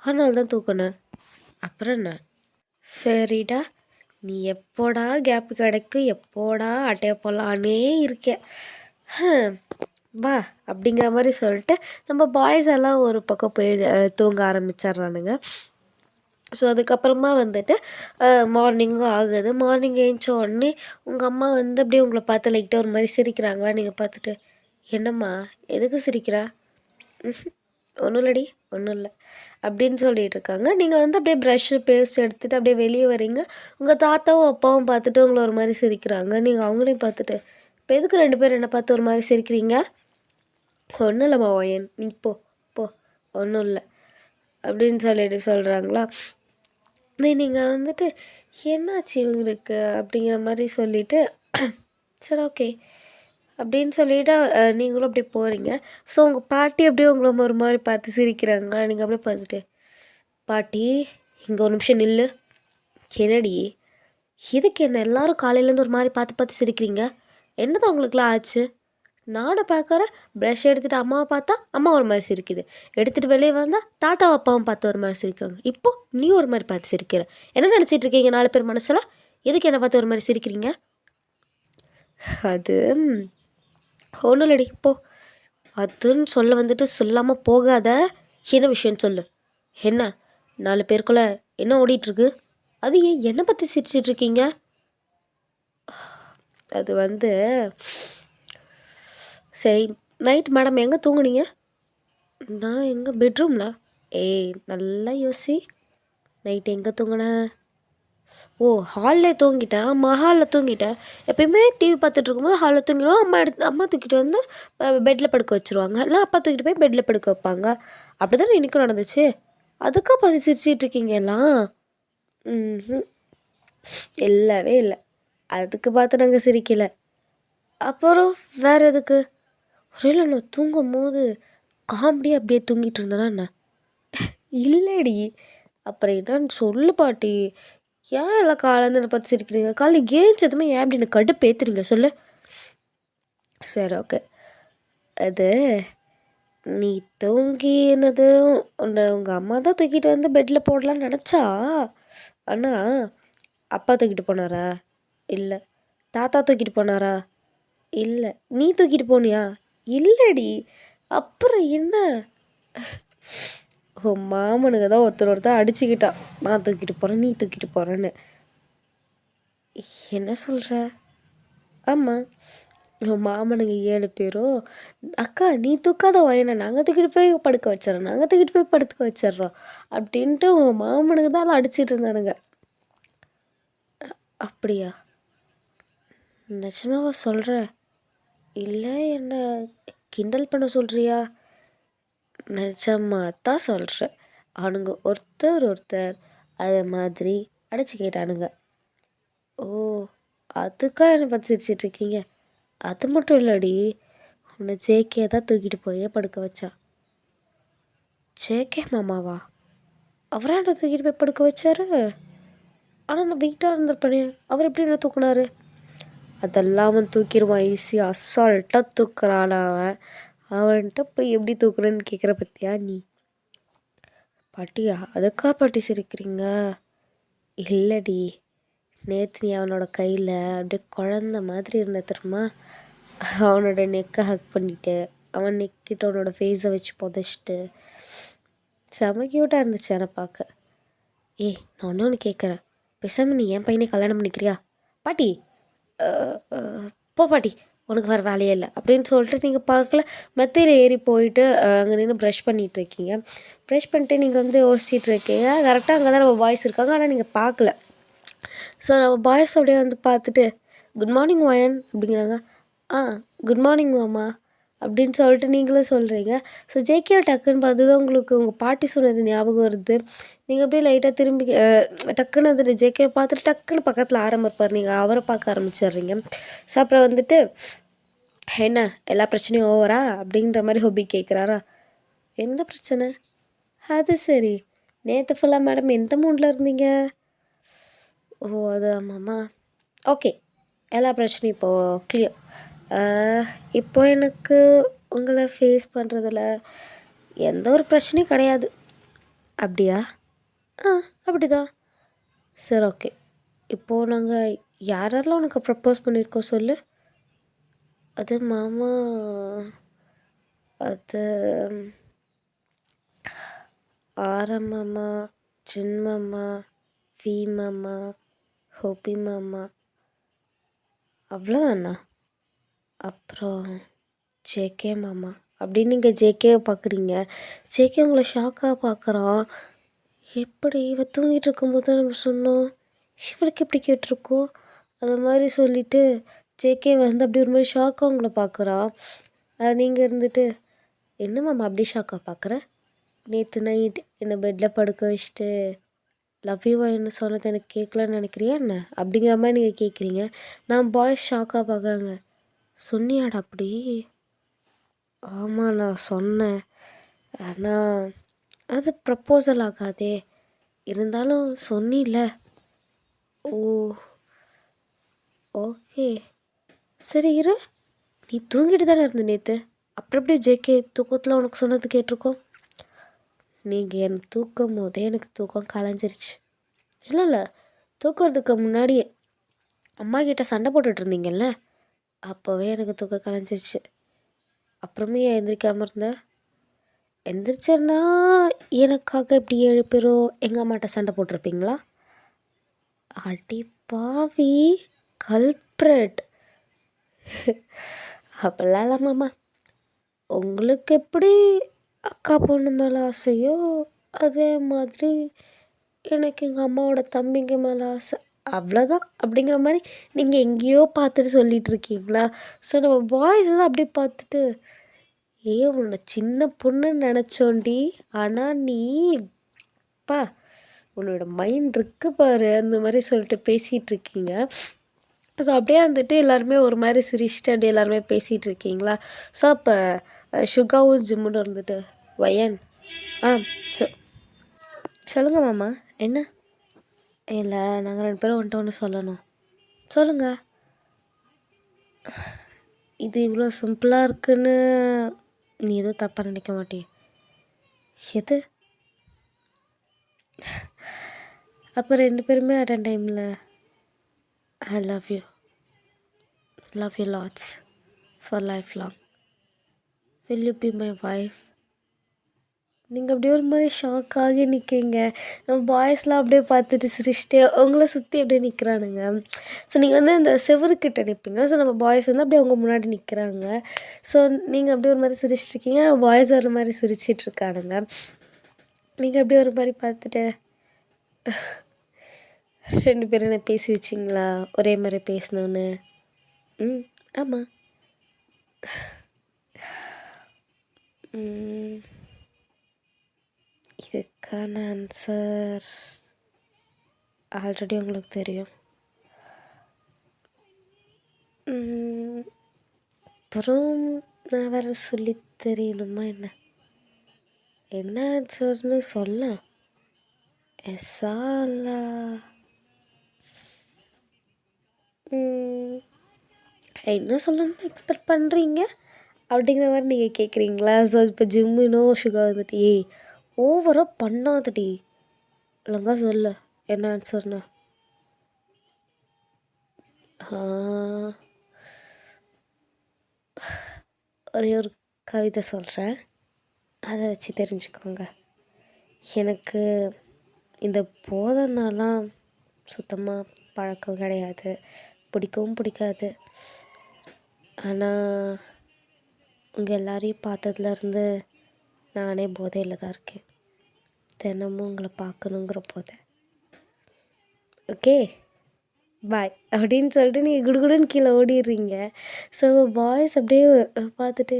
அதனால தான் தூக்கினேன். அப்புறம் என்ன? சரிடா, நீ எப்போடா கேப்பு கிடைக்கும், எப்போடா அட்டையை போடலான்னே இருக்க, வா அப்படிங்கிற மாதிரி சொல்லிட்டு நம்ம பாய்ஸ் எல்லாம் ஒரு பக்கம் போய் தூங்க ஆரம்பிச்சிட்றானுங்க. ஸோ அதுக்கப்புறமா வந்துட்டு மார்னிங்கும் ஆகுது. மார்னிங் எழுந்திச்ச உடனே உங்கள் அம்மா வந்து அப்படியே உங்களை பார்த்து லைட்டாக ஒரு மாதிரி சிரிக்கிறாங்களா. நீங்கள் பார்த்துட்டு, என்னம்மா எதுக்கு சிரிக்கிறா? ஒன்றும் இல்லடி, ஒன்றும் இல்லை அப்படின்னு சொல்லிட்டு இருக்காங்க. நீங்கள் வந்து அப்படியே ப்ரஷ்ஷு பேஸ்ட் எடுத்துகிட்டு அப்படியே வெளியே வரீங்க. உங்கள் தாத்தாவும் அப்பாவும் பார்த்துட்டு உங்களை ஒரு மாதிரி சிரிக்கிறாங்க. நீங்கள் அவங்களையும் பார்த்துட்டு, இப்போ எதுக்கு 2 பேரும் என்னை பார்த்து ஒரு மாதிரி சிரிக்கிறீங்க? ஒன்றும் இல்லைம்மா ஒயன், நீ போ போ, ஒன்றும் இல்லை அப்படின்னு சொல்லிட்டு சொல்கிறாங்களா. நீங்கள் வந்துட்டு என்னாச்சு இவங்களுக்கு அப்படிங்கிற மாதிரி சொல்லிவிட்டு சரி ஓகே அப்படின்னு சொல்லிவிட்டு நீங்களும் அப்படியே போகிறீங்க. ஸோ உங்கள் பாட்டி அப்படியே உங்களை ஒரு மாதிரி பார்த்து சிரிக்கிறாங்க. நீங்கள் அப்படியே பார்த்துட்டு, பாட்டி இங்கே ஒரு நிமிஷம் நில்லு. என்னடி இதுக்கு என்ன எல்லோரும் காலையிலேருந்து ஒரு மாதிரி பார்த்து பார்த்து சிரிக்கிறீங்க? என்னதான் உங்களுக்குலாம் ஆச்சு? நானும் பார்க்குறேன், ப்ரஷ் எடுத்துகிட்டு அம்மாவை பார்த்தா அம்மா ஒரு மாதிரி சிரிக்குது, எடுத்துகிட்டு வெளியே வந்தால் தாத்தாவும் அப்பாவும் பார்த்து ஒரு மாதிரி சிரிக்கிறாங்க, இப்போ நீ ஒரு மாதிரி பார்த்து சிரிக்கிற. என்ன நினச்சிட்டு இருக்கீங்க 4 பேர் மனசில்? எதுக்கு என்னை பார்த்து ஒரு மாதிரி சிரிக்கிறீங்க? அது ஒன்றும் இல்லடி, போ. அதுன்னு சொல்ல வந்துட்டு சொல்லாமல் போகாத. என்ன விஷயம்னு சொல்லு. என்ன 4 பேருக்குள்ளே என்ன ஓடிட்டுருக்கு? அது ஏன் என்னை பற்றி சிரிச்சிட்ருக்கீங்க? அது வந்து சரி, நைட் மேடம் எங்கே தூங்குனீங்க? நான் எங்கள் பெட்ரூமில். ஏய் நல்லா யோசி, நைட்டு எங்கே தூங்கினேன்? ஓ ஹாலில் தூங்கிட்டேன். ஹாலில் தூங்கிட்டேன். எப்பயுமே டிவி பார்த்துட்டு இருக்கும்போது ஹாலில் தூங்கிடுவோம். அம்மா தூக்கிட்டு வந்து பெட்டில் படுக்க வச்சுருவாங்க, இல்லை அப்பா தூக்கிட்டு போய் பெட்டில் படுக்க வைப்பாங்க. அப்படி தானே இன்றைக்கும் நடந்துச்சு. அதுக்கா பார்த்து சிரிச்சிட்ருக்கீங்க எல்லாம்? இல்லவே இல்லை, அதுக்கு பார்த்து நாங்கள் சிரிக்கலை. அப்புறம் வேறு எதுக்கு? ஒருவேளை நான் தூங்கும் போது காமெடியாக அப்படியே தூங்கிட்டு இருந்தேனா என்ன? இல்லடி, அப்புறம் என்னன்னு சொல்லு பாட்டி. ஏன் எல்லாம் காலேருந்து என்னை பார்த்து சிரிக்கிறீங்க? காலையில் ஏஞ்சதுமே ஏன் அப்படி எனக்கு கடுப்பேத்துறீங்க சொல்லு. சரி ஓகே, அது நீ தூங்கினது உங்கள் அம்மா தான் தூக்கிட்டு வந்து பெட்டில் போடலான்னு நினச்சா, ஆனால் அப்பா தூக்கிட்டு போனாரா? இல்லை. தாத்தா தூக்கிட்டு போனாரா? இல்லை. நீ தூக்கிட்டு போனியா? இல்லடி. அப்புறம் என்ன? உன் மாமனுங்க தான் ஒருத்தர் அடிச்சுக்கிட்டான், நான் தூக்கிட்டு போகிறேன் நீ தூக்கிட்டு போகிறேன்னு. என்ன சொல்கிற? ஆமாம், உன் மாமனுங்க 7 பேரும் அக்கா நீ தூக்காத வயனை நாங்கள் தூக்கிட்டு போய் படுக்க வச்சிடறோம், நாங்கள் தூக்கிட்டு போய் படுக்க வச்சிட்றோம் அப்படின்ட்டு உன் மாமனுங்க தான் அடிச்சிட்டு இருந்தானுங்க. அப்படியா? நிஜமாவா சொல்கிற? இல்லை என்ன கிண்டல் பண்ண சொல்கிறியா? நிஜமாக தான் சொல்கிறேன். அவனுங்க ஒருத்தர் அது மாதிரி அடிச்சுக்கிட்டானுங்க. ஓ அதுக்காக என்னை பார்த்து சிரிச்சிட்ருக்கீங்க? அது மட்டும் இல்லடி, உன்னை ஜேகே தான் தூக்கிட்டு போய் படுக்க வச்சான். ஜேகே மாமாவா? அவரா என்னை தூக்கிட்டு போய் படுக்க வச்சாரு? ஆனால் நான் வெயிட்டாக இருந்திருப்பேனே, அவர் எப்படி என்ன தூக்குனாரு? அதெல்லாம் அவன் தூக்கிடுவான் ஈஸியாக, அசால்ட்டாக தூக்குறான் அவன். அவன்கிட்ட போய் எப்படி தூக்குறேன்னு கேட்குற பற்றியா நீ? பாட்டியா? அதுக்கா பாட்டி சிரிக்கிறீங்க? இல்லடி, நேற்று நீ அவனோட கையில் அப்படியே குழந்த மாதிரி இருந்த தெரியுமா? அவனோட நெக்கை ஹக் பண்ணிவிட்டு, அவன் நெக்கிட்ட அவனோட ஃபேஸை வச்சு புதைச்சிட்டு செம க்யூட்டாக இருந்துச்சு என்னை பார்க்க. ஏய் நான் ஒன்று கேட்குறேன், பேசாமல் நீ என் பையனை கல்யாணம் பண்ணிக்கிறியா? பாட்டி போ பாட்டி, உனக்கு வேறு வேலையே இல்லை அப்படின்னு சொல்லிட்டு நீங்கள் பார்க்கல மெத்தையில் ஏறி போயிட்டு அங்கே நின்று ப்ரஷ் பண்ணிகிட்ருக்கீங்க. ப்ரஷ் பண்ணிட்டு நீங்கள் வந்து யோசிச்சுட்ருக்கீங்க. கரெக்டாக அங்கே தான் நம்ம பாய்ஸ் இருக்காங்க, ஆனால் நீங்கள் பார்க்கல. ஸோ நம்ம பாய்ஸ் அப்படியே வந்து பார்த்துட்டு, குட் மார்னிங் வயன் அப்படிங்கிறாங்க. குட் மார்னிங் மாமா. அப்படின்னு சொல்லிட்டு நீங்களும் சொல்கிறீங்க. ஸோ ஜேகேவை டக்குன்னு பார்த்து தான் உங்களுக்கு உங்கள் பாட்டி சொன்னது ஞாபகம் வருது. நீங்கள் அப்படியே லைட்டாக திரும்பி டக்குன்னு வந்துட்டு ஜேகேவை பார்த்துட்டு டக்குன்னு பக்கத்தில் ஆரம்பிப்பார். நீங்கள் அவரை பார்க்க ஆரம்பிச்சிடுறீங்க. ஸோ அப்புறம் வந்துட்டு என்ன எல்லா பிரச்சனையும் ஓவரா அப்படின்ற மாதிரி ஹோபி கேட்குறாரா? எந்த பிரச்சனை? அது சரி, நேற்று ஃபுல்லாக மேடம் எந்த மூடில் இருந்தீங்க? ஓ அது ஆமாம்மா. ஓகே, எல்லா பிரச்சனையும் இப்போது கிளியர். இப்போ எனக்கு உங்களை ஃபேஸ் பண்ணுறதுல எந்த ஒரு பிரச்சனையும் கிடையாது. அப்படியா? அப்படிதான். சரி, ஓகே. இப்போது நாங்கள் யாரெல்லாம் உனக்கு ப்ரப்போஸ் பண்ணியிருக்கோம் சொல்லு. அது மாமா, அது ஆரம் மாமா, ஜின் மாமா, வி மாமா, ஹோபி மாமா, அவ்வளோதாண்ணா. அப்புறம் ஜேகே மாமா. அப்படின்னு நீங்கள் ஜேகேவை பார்க்குறீங்க. ஜேகே உங்களை ஷாக்காக பார்க்குறான். எப்படி இவ தூங்கிட்டு இருக்கும்போது தான் நம்ம சொன்னோம், இவளுக்கு எப்படி கேட்டிருக்கோம்? அது மாதிரி சொல்லிவிட்டு ஜேகே வந்து அப்படி ஒரு மாதிரி ஷாக்காக உங்களை பார்க்குறான். நீங்கள் இருந்துட்டு என்ன மாமா அப்படி ஷாக்காக பார்க்குற? நேற்று நைட் என்னை பெட்டில் படுக்க வச்சுட்டு லவ் யூவா என்ன சொன்னது எனக்கு கேட்கலன்னு நினைக்கிறியா என்ன? அப்படிங்கிற மாதிரி நீங்கள் கேட்குறீங்க. நான் பாய்ஸ் ஷாக்காக பார்க்குறேங்க. சொன்னியாடா அப்படி? ஆமாம் நான் சொன்னேன். ஆனால் அது ப்ரப்போசல் ஆகாதே. இருந்தாலும் சொன்னில்ல. ஓ ஓகே, சரி இரு. நீ தூங்கிட்டு தானே இருந்த நேற்று, அப்புறம் அப்படியே ஜேகே தூக்கத்தில் உனக்கு சொன்னது கேட்டிருக்கோம். நீங்கள் எனக்கு தூக்கும் போதே எனக்கு தூக்கம் கலைஞ்சிருச்சு. இல்லை தூக்கிறதுக்கு முன்னாடியே அம்மா கிட்ட சண்டை போட்டுட்டு இருந்தீங்கல்ல, அப்போவே எனக்கு தூக்கம் கலைஞ்சிருச்சு. அப்புறமே எந்திரிக்காமல் இருந்த. எந்திரிச்சேன்னா எனக்காக இப்படி 7 பேரோ எங்கள் அம்மாட்ட சண்டை போட்டிருப்பீங்களா? அடி பாவி, கல்ப்ரேட். அப்படிலாம் இல்லை மாமா. உங்களுக்கு எப்படி அக்கா பொண்ணு மேலே ஆசையோ அதே மாதிரி எனக்கு எங்கள் அம்மாவோட தம்பிங்க மேலே ஆசை, அவ்வளோதான். அப்படிங்கிற மாதிரி நீங்கள் எங்கேயோ பார்த்துட்டு சொல்லிகிட்டு இருக்கீங்களா? ஸோ நம்ம பாய்ஸ் தான் அப்படியே பார்த்துட்டு உன்னை சின்ன பொண்ணுன்னு நினச்சோண்டி, ஆனால் நீ பா உன்னோட மைண்ட் இருக்கு பாரு, அந்த மாதிரி சொல்லிட்டு பேசிகிட்டு இருக்கீங்க. ஸோ அப்படியே வந்துட்டு எல்லாருமே ஒரு மாதிரி சிரிச்சுட்டு அப்படியே எல்லாருமே பேசிகிட்டு இருக்கீங்களா? ஸோ அப்போ சுகாவும் ஜிம்முன்னு இருந்துட்டு வயன் சொல்லுங்கள் மாமா. என்ன? இல்லை நாங்கள் 2 பேரும் ஒன்று சொல்லணும். சொல்லுங்கள். இது இவ்வளோ சிம்பிளாக இருக்குன்னு நீ எதுவும் தப்பாக நினைக்க மாட்டியே? எது? அப்போ 2 பேருமே அட் அ டைமில் I love you lots for life long, will you be my wife? நீங்கள் அப்படியே ஒரு மாதிரி ஷாக் ஆகி நிற்கிறீங்க. நம்ம பாய்ஸ்லாம் அப்படியே பார்த்துட்டு சிரிச்சிட்டே உங்களை சுற்றி அப்படியே நிற்கிறானுங்க. ஸோ நீங்கள் வந்து இந்த செவருக்கிட்ட நிற்பீங்க. ஸோ நம்ம பாய்ஸ் வந்து அப்படியே அவங்க முன்னாடி நிற்கிறாங்க. ஸோ நீங்கள் அப்படியே ஒரு மாதிரி சிரிச்சிட்ருக்கீங்க, பாய்ஸ் ஒரு மாதிரி சிரிச்சிட்ருக்கானுங்க. நீங்கள் அப்படியே ஒரு மாதிரி பார்த்துட்டு 2 பேரும் என்ன பேசி வச்சிங்களா ஒரே மாதிரி பேசணுன்னு? ஆமாம். இதுக்கான ஆன்சர் ஆல்ரெடி உங்களுக்கு தெரியும். அப்புறம் நான் வேறு சொல்லி தெரியணுமா என்ன? என்ன ஆன்சர்னு சொல்ல? எஸ்ஸாலா? என்ன சொல்லணும்னு எக்ஸ்பெக்ட் பண்ணுறீங்க அப்படிங்கிற மாதிரி நீங்கள் கேட்குறீங்களா? ஸோ இப்போ ஜிம்முனோ சுகா வந்துட்டு ஓவராக பண்ணாதடி, ஒழுங்கா சொல்ல என்ன ஆன்சர்னு. ஒரே ஒரு கவிதை சொல்கிறேன், அதை வச்சு தெரிஞ்சுக்கோங்க. எனக்கு இந்த போதைனாலாம் சுத்தமாக பழக்கம் கிடையாது, பிடிக்கவும் பிடிக்காது. ஆனால் உங்கள் எல்லாரையும் பார்த்ததுலேருந்து நானே போதையில் தான் இருக்கேன். தினமும் உங்களை பார்க்கணுங்கிற போதை. ஓகே பாய் அப்படின்னு சொல்லிட்டு நீங்கள் குடுகுடுன்னு கீழே ஓடிடுறீங்க. ஸோ பாய்ஸ் அப்படியே பார்த்துட்டு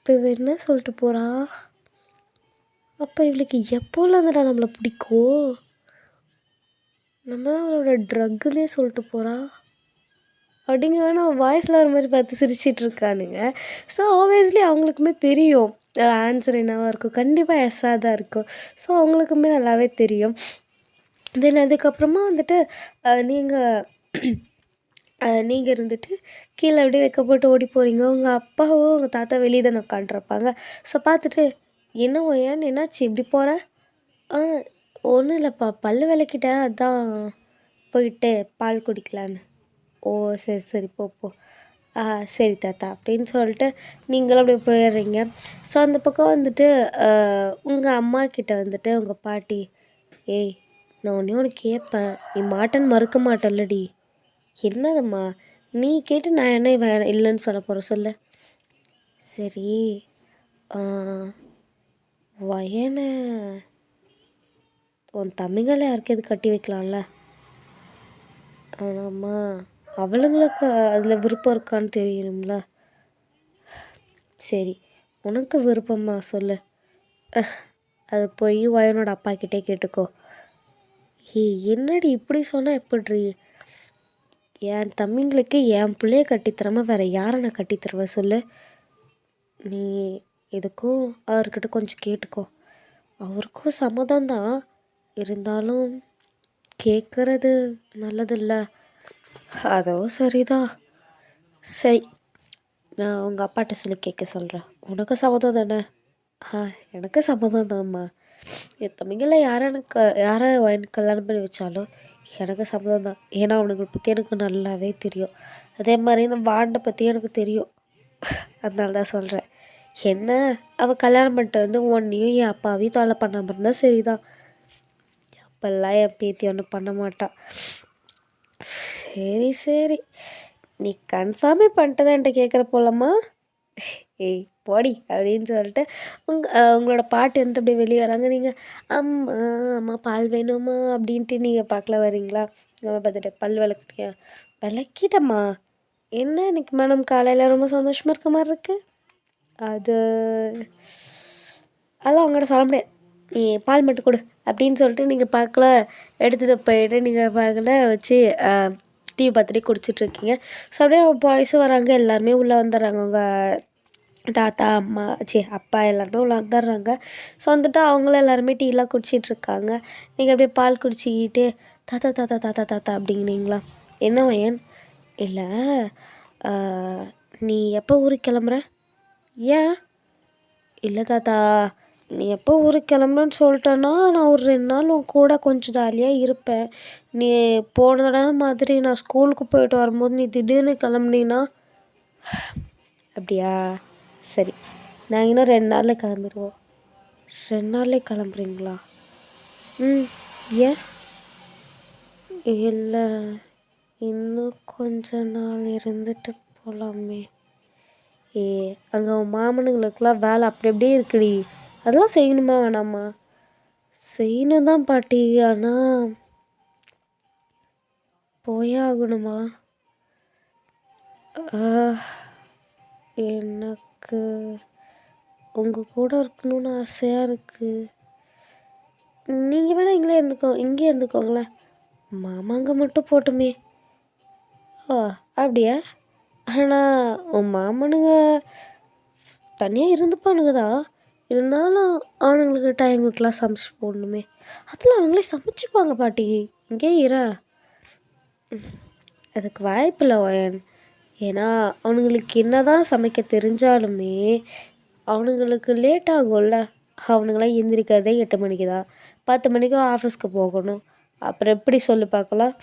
இப்போ இவ என்ன சொல்லிட்டு போகிறா? அப்போ இவளுக்கு எப்போலேருந்துடா நம்மளை பிடிக்கும்? நம்ம தான் அவளோட ட்ரக்குன்னே சொல்லிட்டு போகிறா அப்படிங்கிற நான் வாய்ஸில் ஒரு மாதிரி பார்த்து சிரிச்சிட்டு இருக்கானுங்க. ஸோ ஆப்வியஸ்லி அவங்களுக்குமே தெரியும் ஆன்சர் என்னவாக இருக்கும். கண்டிப்பாக எஸ்ஸாக தான் இருக்கும். ஸோ அவங்களுக்குமே நல்லாவே தெரியும். தென் அதுக்கப்புறமா வந்துட்டு நீங்கள் இருந்துட்டு கீழே அப்படியே வைக்க போட்டு ஓடி போகிறீங்க. உங்கள் அப்பாவோ உங்கள் தாத்தா வெளியே தானே உட்காண்ட்ருப்பாங்க. ஸோ பார்த்துட்டு என்னவோ ஏன்னு என்னாச்சு இப்படி போகிற? ஆ ஒன்றும் இல்லைப்பா பல்லு விளக்கிட்டேன் அதான் போயிட்டு பால் குடிக்கலான்னு. ஓ சரி சரி போ போ. சரி தாத்தா அப்படின்னு சொல்லிட்டு நீங்களும் அப்படியே போயிடுறீங்க. ஸோ அந்த பக்கம் வந்துட்டு உங்கள் அம்மா கிட்ட வந்துட்டு உங்கள் பாட்டி, ஏய் நான் ஒன்று கேட்பேன், நீ மாட்டேன்னு மறுக்க மாட்டல்லடி. என்னதும்மா நீ கேட்டு நான் என்ன இல்லைன்னு சொல்ல போகிறேன் சொல்லு. சரி வயனை உன் தம்பிங்களை யாருக்கு எது கட்டி வைக்கலாம்ல. ஆனாம்மா அவளுங்களுக்கு அதில் விருப்பம் இருக்கான்னு தெரியணும்ல. சரி உனக்கு விருப்பம்மா சொல்லு. அது போய் வயனோட அப்பா கிட்டே கேட்டுக்கோ. என்னடி இப்படி சொன்னால் எப்படி? என் தம்பிங்களுக்கு என் பிள்ளைய கட்டித்தராம வேறு யாரை நான் கட்டித்தருவேன் சொல்லு. நீ எதுக்கும் அவர்கிட்ட கொஞ்சம் கேட்டுக்கோ. அவருக்கும் சம்மதம் தான், இருந்தாலும் கேட்குறது நல்லதில்ல. அதுவும் சரிதான். சரி நான் உங்கள் அப்பாட்ட சொல்லி கேட்க சொல்கிறேன். உனக்கு சம்மதம் தானே? எனக்கு சம்மதம் தான்ம்மா. என் தம்பிங்களை யாரை கல்யாணம் பண்ணி வச்சாலும் எனக்கு சம்மதம் தான். ஏன்னா அவனுங்களை பற்றி எனக்கு நல்லாவே தெரியும். அதே மாதிரி இந்த வாண்டை பற்றி எனக்கு தெரியும். அதனால தான் சொல்கிறேன். என்ன அவள் கல்யாணம் பண்ணிட்டு வந்து உன்னையும் என் அப்பாவையும் தொல்லை பண்ணாமல் இருந்தால் சரிதான். அப்போல்லாம் என் பேத்தி ஒன்றும் பண்ண மாட்டான். சரி சரி நீ கன்ஃபார்மே பண்ணிட்டு தான் என்கிட்ட கேட்குற போலம்மா. ஏய் போடி அப்படின்னு சொல்லிட்டு உங்களோட பாட்டு வந்துட்டு அப்படியே வெளியே வராங்க. நீங்கள் அம்மா அம்மா பால் வேணுமா அப்படின்ட்டு நீங்கள் பார்க்கல வரீங்களா? நம்ம பார்த்துட்டு பல் விளக்கிட்டியா? விளக்கிட்டம்மா. என்ன இன்னைக்கு மேடம் காலையில் ரொம்ப சந்தோஷமாக இருக்க மாதிரி இருக்குது. அதெல்லாம் அவங்கள்ட்ட சொல்ல முடியாது. நீ பால் மட்டும் கொடு அப்படின்னு சொல்லிட்டு நீங்கள் பார்க்கல எடுத்துகிட்டு போயிட்டு நீங்கள் பார்க்கல வச்சு டிவி பார்த்துட்டே குடிச்சிட்ருக்கீங்க. ஸோ அப்படியே பாய்ஸும் வராங்க, எல்லாருமே உள்ளே வந்துடுறாங்க. உங்கள் தாத்தா அம்மா அப்பா எல்லாருமே உள்ளே வந்துடுறாங்க. ஸோ வந்துட்டு அவங்களும் எல்லாருமே டீலாம் குடிச்சிட்ருக்காங்க. நீங்கள் அப்படியே பால் குடிச்சிக்கிட்டு தாத்தா தாத்தா தாத்தா தாத்தா அப்படிங்கிறீங்களா? என்ன வயன்? இல்லை நீ எப்போ ஊருக்கு கிளம்புற? ஏன்? இல்லை தாத்தா நீ எப்போ ஊருக்கு கிளம்புறன்னு சொல்லிட்டேன்னா நான் ஒரு 2 நாள் உன் கூட கொஞ்சம் ஜாலியாக இருப்பேன். நீ போன தடவை மாதிரி நான் ஸ்கூலுக்கு போயிட்டு வரும்போது நீ திடீர்னு கிளம்புனீன்னா. அப்படியா? சரி நாங்கள் இன்னும் 2 நாளில் கிளம்பிடுவோம். 2 நாள்லே கிளம்புறீங்களா? ஏன்? இல்லை இன்னும் கொஞ்ச நாள் இருந்துட்டு போகலாமே. அங்கே உன் மாமனுங்களுக்கெல்லாம் வேலை அப்படி அப்படியே இருக்குடி, அதெல்லாம் செய்யணுமா வேணாமா? செய்யணும் தான் பாட்டி, ஆனால் போயே ஆகணுமா? எனக்கு உங்கள் கூட இருக்கணும்னு ஆசையாக இருக்குது. நீங்கள் வேணால் இங்கே இருந்துக்கோங்களேன். மாமாங்க மட்டும் போட்டுமே. அப்படியா? ஆனால் உன் மாமனுங்க தனியாக இருந்துப்பானுங்க தான், இருந்தாலும் அவனுங்களுக்கு டைமுக்கெலாம் சமைச்சு போடணுமே. அதெல்லாம் அவங்களே சமைச்சிப்பாங்க பாட்டி, இங்கே அதுக்கு வாய்ப்பில்லை வயன். ஏன்னா அவனுங்களுக்கு என்ன தான் சமைக்க தெரிஞ்சாலுமே அவனுங்களுக்கு லேட் ஆகும்ல. அவனுங்களாம் எந்திரிக்கிறதே 8 மணிக்கு தான், 10 மணிக்கு ஆஃபீஸ்க்கு போகணும். அப்புறம் எப்படி சொல்லி பார்க்கலாம்?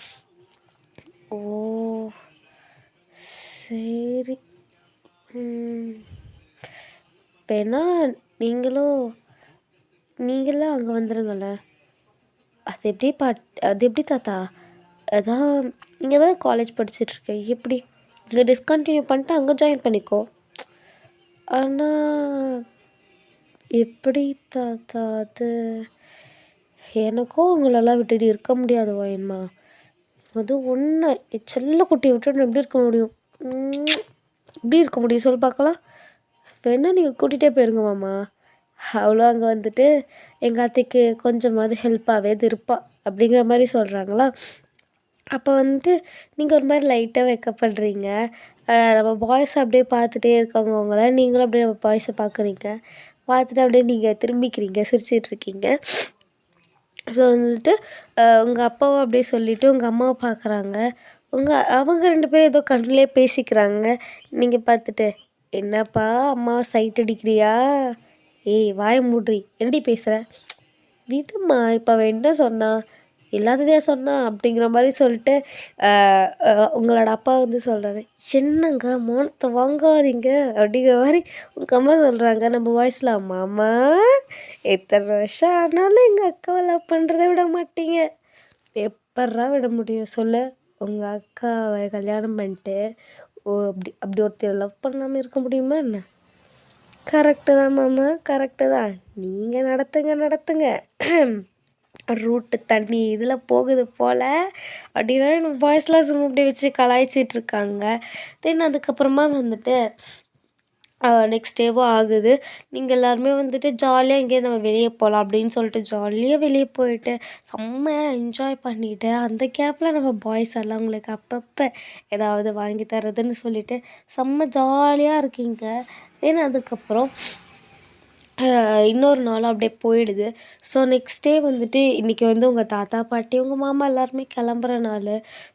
ஓ சரி வேணா நீங்களும் அங்கே வந்துடுங்கள. அது எப்படி தாத்தா? அதான் இங்கே தான் காலேஜ் படிச்சிட்ருக்கேன், எப்படி இங்கே டிஸ்கண்டினியூ பண்ணிட்டு அங்கே ஜாயின் பண்ணிக்கோ. ஆனால் எப்படி தாத்தா? அது எனக்கும் அவங்களெல்லாம் விட்டுட்டு இருக்க முடியாது வயன்மா. அது ஒன்று செல்ல குட்டியை விட்டுட்டு எப்படி இருக்க முடியும்? எப்படி இருக்க முடியும் சொல்லி பார்க்கலாம்? வேணா நீங்கள் கூட்டிகிட்டே போயிருங்க மாமா. அவளும் அங்கே வந்துட்டு எங்கள் அத்தைக்கு கொஞ்சமாவது ஹெல்ப்பாகவே இருப்பா அப்படிங்கிற மாதிரி சொல்கிறாங்களா. அப்போ வந்துட்டு நீங்கள் ஒரு மாதிரி லைட்டாக வெக்கப்படுறீங்க. நம்ம பாய்ஸை அப்படியே பார்த்துட்டே இருக்காங்க அவங்கள. நீங்களும் அப்படியே நம்ம பாய்ஸை பார்க்குறீங்க. பார்த்துட்டு அப்படியே நீங்கள் திரும்பிக்கிறீங்க, சிரிச்சிட்ருக்கீங்க. ஸோ வந்துட்டு உங்கள் அப்பாவும் அப்படியே சொல்லிவிட்டு உங்கள் அம்மாவை பார்க்குறாங்க. அவங்க 2 பேரும் ஏதோ கண்ணுலேயே பேசிக்கிறாங்க. நீங்கள் பார்த்துட்டு, "என்னப்பா அம்மாவை சைட் அடிக்கிறியா? ஏய் வாய மூட்றி, என்னடி பேசுகிற? விடும்மா, இப்போ அவள் என்ன சொன்னா? இல்லாததையா சொன்னா?" அப்படிங்கிற மாதிரி சொல்லிட்டு உங்களோட அப்பா வந்து சொல்கிறாரு, "என்னங்க மௌனத்தை வாங்காதீங்க" அப்படிங்கிற மாதிரி உங்கள் அம்மா சொல்கிறாங்க. நம்ம வாய்ஸில், "மாமா எத்தனை வருஷம் ஆனாலும் எங்கள் அக்காவை லவ் பண்ணுறத விட மாட்டீங்க." எப்பட்றா விட முடியும் சொல்லு? உங்கள் அக்காவை கல்யாணம் பண்ணிட்டு அப்படி அப்படி ஒருத்தர் லவ் பண்ணாமல் இருக்க முடியுமா என்ன? கரெக்டு தான் மாமா, கரெக்டு தான். நீங்கள் நடத்துங்க ரூட்டு தண்ணி இதில் போகுது போல் அப்படின்னா நம்ம பாய்ஸ்லாம் சும்மா அப்படி வச்சு கலாய்ச்சிட்ருக்காங்க. தென் அதுக்கப்புறமா வந்துட்டு நெக்ஸ்ட் டேவும் ஆகுது. நீங்கள் எல்லாருமே வந்துட்டு ஜாலியாக எங்கேயும் நம்ம வெளியே போகலாம் அப்படின்னு சொல்லிட்டு ஜாலியாக வெளியே போயிட்டு செம்மையா என்ஜாய் பண்ணிவிட்டு அந்த கேப்பில் நம்ம பாய்ஸ் எல்லாம் உங்களுக்கு அப்பப்போ ஏதாவது வாங்கி தரதுன்னு சொல்லிட்டு செம்ம ஜாலியாக இருக்கீங்க. ஏன்னா அதுக்கப்புறம் இன்னொரு நாளும் அப்படியே போயிடுது. ஸோ நெக்ஸ்ட் டே வந்துட்டு இன்றைக்கி வந்து உங்கள் தாத்தா, பாட்டி, உங்கள் மாமா எல்லாருமே கிளம்புற நாள்.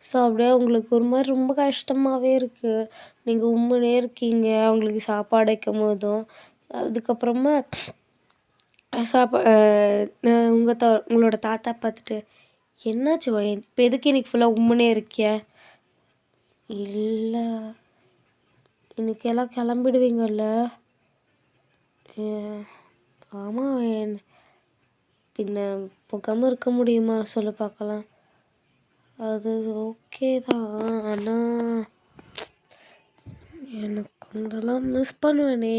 ஸோ அப்படியே உங்களுக்கு ஒரு மாதிரி ரொம்ப கஷ்டமாகவே இருக்குது. நீங்கள் உம்முனே இருக்கீங்க அவங்களுக்கு சாப்பாடு வைக்கும்போதும். அதுக்கப்புறமா உங்களோட தாத்தா பார்த்துட்டு, "என்னாச்சு வயன், இப்போ எதுக்கு இன்னைக்கு ஃபுல்லாக உம்முனே இருக்கிய?" "இல்லை, இன்னைக்கு எல்லாம் கிளம்பிடுவீங்கல்ல?" "ஆமாம் வயன், பின்ன போகாமல் இருக்க முடியுமா சொல்லு பார்க்கலாம்." "அது ஓகே தான், ஆனால் எனக்கு உங்களெல்லாம் மிஸ் பண்ணுவேனே."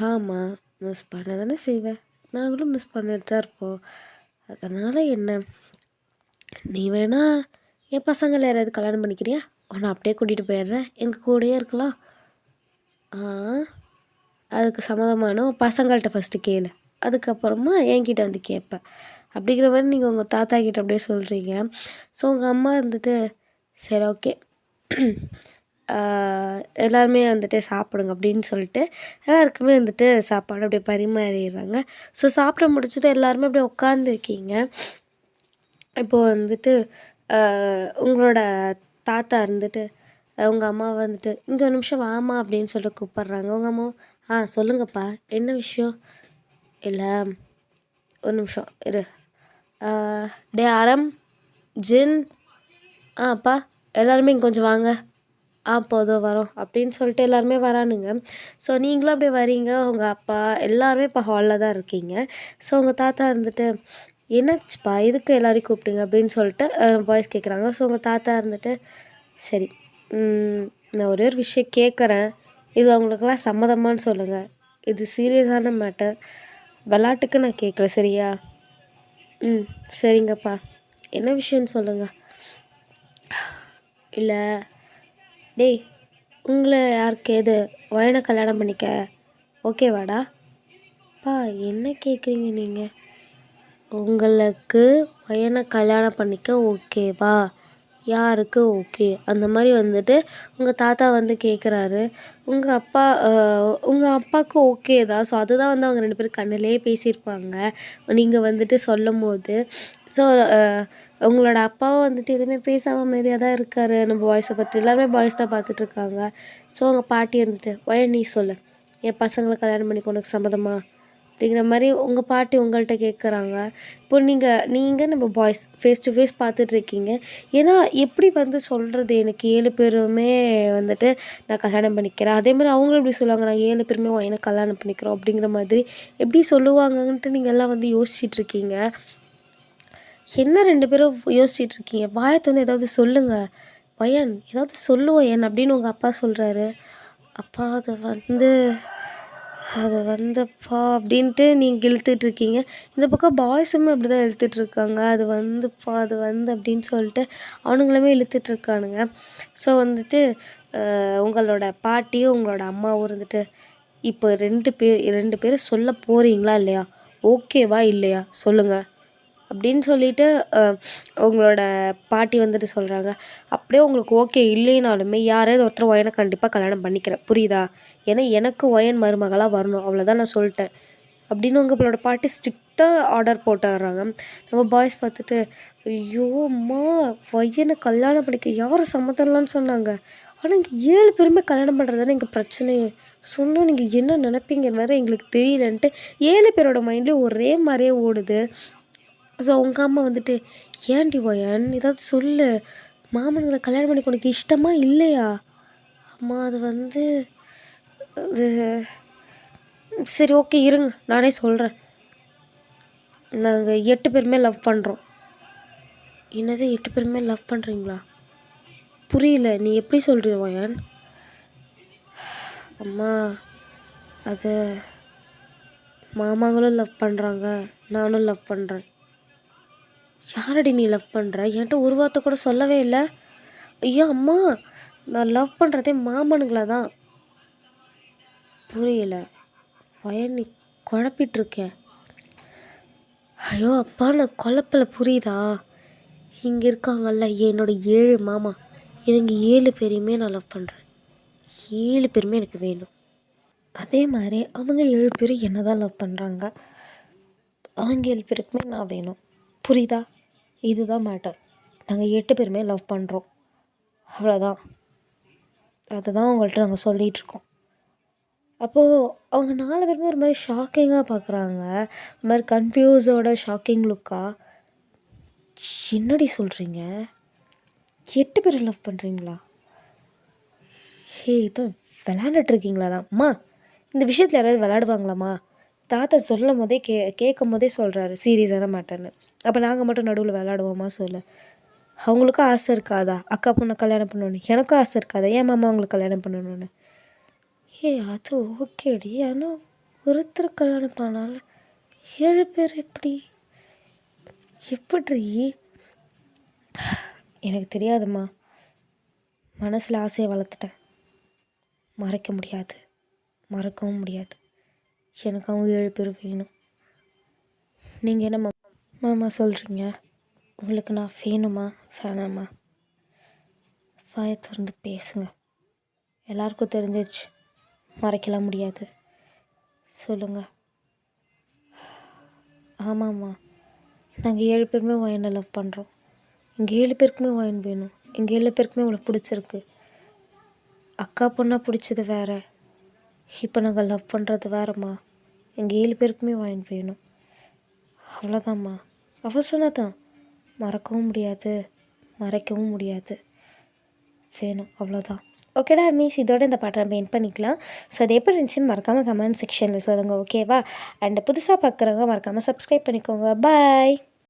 "ஆமாம், மிஸ் பண்ண தானே செய்வேன், நாங்களும் மிஸ் பண்ணிட்டு தான் இருப்போம். அதனால் என்ன, நீ வேணா என் பசங்களை யாராவது கல்யாணம் பண்ணிக்கிறியா? உன்னை அப்படியே கூட்டிகிட்டு போயிடுறேன், எங்கள் கூடயே இருக்கலாம்." "ஆ, அதுக்கு சம்மதமான உன் பசங்கள்கிட்ட ஃபஸ்ட்டு கேளு, அதுக்கப்புறமா என்கிட்ட வந்து கேட்பேன்." அப்படிங்கிற மாதிரி நீங்கள் உங்கள் தாத்தா கிட்ட அப்படியே சொல்கிறீங்க. ஸோ உங்கள் அம்மா வந்துட்டு, "சரி ஓகே, எல்லாருமே வந்துட்டு சாப்பிடுங்க" அப்படின்னு சொல்லிட்டு எல்லாருக்குமே வந்துட்டு சாப்பாடு அப்படியே பரிமாறிடுறாங்க. ஸோ சாப்பிட முடிச்சது எல்லாருமே அப்படியே உட்காந்துருக்கீங்க. இப்போது வந்துட்டு உங்களோட தாத்தா இருந்துட்டு உங்கள் அம்மாவை வந்துட்டு, "இங்கே ஒரு நிமிஷம் வாம்மா" அப்படின்னு சொல்லிட்டு கூப்பிட்றாங்க. உங்கள் அம்மாவும், சொல்லுங்கப்பா, என்ன விஷயம்?" "இல்லை, ஒரு நிமிஷம் இரு. டே ஆரம், ஜின், அப்பா எல்லாருமே இங்கே கொஞ்சம் வாங்க." போதும் வரோம்" அப்படின்னு சொல்லிட்டு எல்லாருமே வரானுங்க. ஸோ நீங்களும் அப்படியே வரீங்க. உங்கள் அப்பா எல்லாருமே இப்போ ஹாலில் தான் இருக்கீங்க. ஸோ உங்கள் தாத்தா இருந்துட்டு, "என்னாச்சுப்பா, எதுக்கு எல்லாரையும் கூப்பிட்டீங்க?" அப்படின்னு சொல்லிட்டு பாய்ஸ் கேட்குறாங்க. ஸோ உங்கள் தாத்தா இருந்துட்டு, "சரி, நான் ஒரே ஒரு விஷயம் கேட்குறேன், இது அவங்களுக்கெல்லாம் சம்மதமான்னு சொல்லுங்கள். இது சீரியஸான மேட்டர், விளாட்டுக்கு நான் கேட்கல, சரியா?" சரிங்கப்பா, என்ன விஷயம்னு சொல்லுங்கள்." "இல்லை, டேய், உங்களை யாருக்கு எது வயனை கல்யாணம் பண்ணிக்க ஓகேவாடா?" "பா, என்ன கேட்குறீங்க நீங்கள்? உங்களுக்கு வயனை கல்யாணம் பண்ணிக்க ஓகேவா? யாருக்கு ஓகே?" அந்த மாதிரி வந்துட்டு உங்கள் தாத்தா வந்து கேட்குறாரு. உங்கள் அப்பாவுக்கு ஓகே தான். ஸோ அதுதான் வந்து அவங்க 2 பேரும் கண்ணிலேயே பேசியிருப்பாங்க நீங்கள் வந்துட்டு சொல்லும்போது. ஸோ உங்களோட அப்பாவும் வந்துட்டு எதுவுமே பேசாமல் அமைதியாக தான் இருக்கார். நம்ம பாய்ஸை பற்றி எல்லாருமே பாய்ஸ் தான் பார்த்துட்ருக்காங்க. ஸோ அவங்க பாட்டி இருந்துட்டு, "வயன் நீ சொல்லு, என் பசங்களை கல்யாணம் பண்ணிக்க உனக்கு சம்மதமா?" அப்படிங்கிற மாதிரி உங்கள் பாட்டி உங்கள்கிட்ட கேட்குறாங்க. இப்போ நீங்கள் நம்ம பாய்ஸ் ஃபேஸ் டு ஃபேஸ் பார்த்துட்ருக்கீங்க. ஏன்னா எப்படி வந்து சொல்கிறது, எனக்கு 7 பேருமே வந்துட்டு நான் கல்யாணம் பண்ணிக்கிறேன், அதேமாதிரி அவங்களும் எப்படி சொல்லுவாங்க, "நான் 7 பேருமே எனக்கு கல்யாணம் பண்ணிக்கிறோம்" அப்படிங்கிற மாதிரி எப்படி சொல்லுவாங்கன்ட்டு நீங்கள் எல்லாம் வந்து யோசிச்சிட்ருக்கீங்க. என்ன 2 பேரும் யோசிச்சிட்ருக்கீங்க? வாயத்தை வந்து ஏதாவது சொல்லுங்கள் வயன், ஏதாவது சொல்லு வயன் அப்படின்னு உங்கள் அப்பா சொல்கிறாரு. "அப்பா, அது வந்துப்பா" அப்படின்ட்டு நீங்கள் இழுத்துட்ருக்கீங்க. இந்த பக்கம் பாய்ஸுமே அப்படி தான் இழுத்துட்ருக்காங்க. "அது வந்துப்பா, அது வந்து" அப்படின்னு சொல்லிட்டு அவனுங்களுமே இழுத்துட்ருக்கானுங்க. ஸோ வந்துட்டு உங்களோட பாட்டியும் உங்களோட அம்மாவும் இருந்துட்டு, இப்போ 2 பேரும் சொல்ல போகிறீங்களா இல்லையா? ஓகேவா இல்லையா? சொல்லுங்கள். அப்படின்னு சொல்லிட்டு உங்களோட பாட்டி வந்துட்டு சொல்கிறாங்க. அப்படியே உங்களுக்கு ஓகே இல்லைனாலுமே யாராவது ஒருத்தர் ஒயனை கண்டிப்பாக கல்யாணம் பண்ணிக்கிறேன். புரியுதா? ஏன்னா எனக்கு ஒயன் மருமகளாக வரணும். அவ்வளோதான் நான் சொல்லிட்டேன். அப்படின்னு உங்களோட பாட்டி ஸ்ட்ரிக்டாக ஆர்டர் போட்டுடுறாங்க. நம்ம பாய்ஸ் பார்த்துட்டு, ஐயோ அம்மா, பையனை கல்யாணம் பண்ணிக்க யார் சம்மதம்லான்னு சொன்னாங்க. ஆனால் இங்கே 7 பேருமே கல்யாணம் பண்ணுறது தானே எங்கள் பிரச்சனையே. சொன்னால் நீங்கள் என்ன நினைப்பீங்கன்னு வேறு எங்களுக்கு தெரியலன்ட்டு 7 பேரோட மைண்ட்லேயும் ஒரே மாதிரியே ஓடுது. ஸோ உங்கள் அம்மா வந்துட்டு, ஏன்டி ஒயன் ஏதாவது சொல்லு, மாமனுங்களை கல்யாணம் பண்ணிக்க உனக்கு இஷ்டமா இல்லையா? அம்மா அது வந்து அது சரி ஓகே இருங்க நானே சொல்கிறேன். நாங்கள் 8 பேருமே லவ் பண்ணுறோம். என்னது 8 பேருமே லவ் பண்ணுறீங்களா? புரியல, நீ எப்படி சொல்கிற ஒயன்? அம்மா அது மாமாங்களும் லவ் பண்ணுறாங்க, நானும் லவ் பண்ணுறேன். யாரடி நீ லவ் பண்ணுற? என்கிட்ட ஒரு வார்த்தை கூட சொல்லவே இல்லை. ஐயோ அம்மா, நான் லவ் பண்ணுறதே மாமனுங்களா தான். புரியல ஒயன், நீ குழப்பிட்டுருக்கேன். ஐயோ அப்பா, நான் குழப்பில் புரியுதா? இங்கே இருக்காங்கல்ல என்னோட 7 மாமா, இவங்க 7 பேரையுமே நான் லவ் பண்ணுறேன். 7 பேருமே எனக்கு வேணும். அதே மாதிரி அவங்க 7 பேரும் என்ன தான் லவ் பண்ணுறாங்க. அவங்க 7 பேருக்குமே நான் வேணும். புரியுதா? இதுதான் மேட்டர். நாங்கள் 8 பேருமே லவ் பண்ணுறோம், அவ்வளோதான். அதுதான் உங்கள்கிட்ட நாங்கள் சொல்லிகிட்ருக்கோம். அப்போது அவங்க 4 பேருமே ஒரு மாதிரி ஷாக்கிங்காக பார்க்குறாங்க. ஒரு மாதிரி கன்ஃபியூஸோட ஷாக்கிங் லுக்காக. என்னடி சொல்கிறீங்க? 8 பேரை லவ் பண்ணுறீங்களா? இது விளையாண்டுட்ருக்கீங்களா? அம்மா, இந்த விஷயத்தில் யாராவது விளையாடுவாங்களாம்மா? தாத்தா சொல்லும் போதே கேட்கும் போதே சொல்கிறாரு சீரியஸான மேட்டர்னு. அப்போ நாங்கள் மட்டும் நடுவில் விளையாடுவோமா? சொல்லு. அவங்களுக்கும் ஆசை இருக்காதா அக்கா பொண்ணை கல்யாணம் பண்ணணுன்னு? எனக்கும் ஆசை இருக்காதா என் மாமா அவங்களுக்கு கல்யாணம் பண்ணணுன்னு? அது ஓகேடி, ஆனால் ஒருத்தர் கல்யாணம் பண்ணாலும் 7 பேர் எப்படி எனக்கு தெரியாதும்மா. மனசில் ஆசையை வளர்த்துட்டேன். மறைக்க முடியாது, மறக்கவும் முடியாது. எனக்கு அவங்க 7 பேர் வேணும். நீங்கள் என்ன மாமா சொல்கிறீங்க? உங்களுக்கு நான் வேணுமா வேணாமா? வாயை திறந்து பேசுங்க. எல்லாருக்கும் தெரிஞ்சிருச்சு, மறைக்கலாம் முடியாது. சொல்லுங்கள். ஆமாம்மா, நாங்கள் 7 பேருமே ஒயனை லவ் பண்ணுறோம். இங்கே 7 பேருக்குமே ஒயன் வேணும். இங்கே 7 பேருக்குமே உங்களை பிடிச்சிருக்கு. அக்கா பொண்ணாக பிடிச்சது வேறு, இப்போ நாங்கள் லவ் பண்ணுறது வேறம்மா. எங்கள் 7 பேருக்குமே ஒயன் வேணும், அவ்வளோதாம்மா. அவ சொன்னதான், மறக்கவும் முடியாது, மறைக்கவும் முடியாது, வேணும், அவ்வளோதான். ஓகேடா மீஸ், இதோட இந்த பாட்டை நம்ம என் பண்ணிக்கலாம். ஸோ அது எப்படி இருந்துச்சுன்னு மறக்காமல் கமெண்ட் செக்ஷனில் சொல்லுங்கள், ஓகேவா? அண்ட் புதுசாக பார்க்குறவங்க மறக்காமல் சப்ஸ்கிரைப் பண்ணிக்கோங்க. பாய்.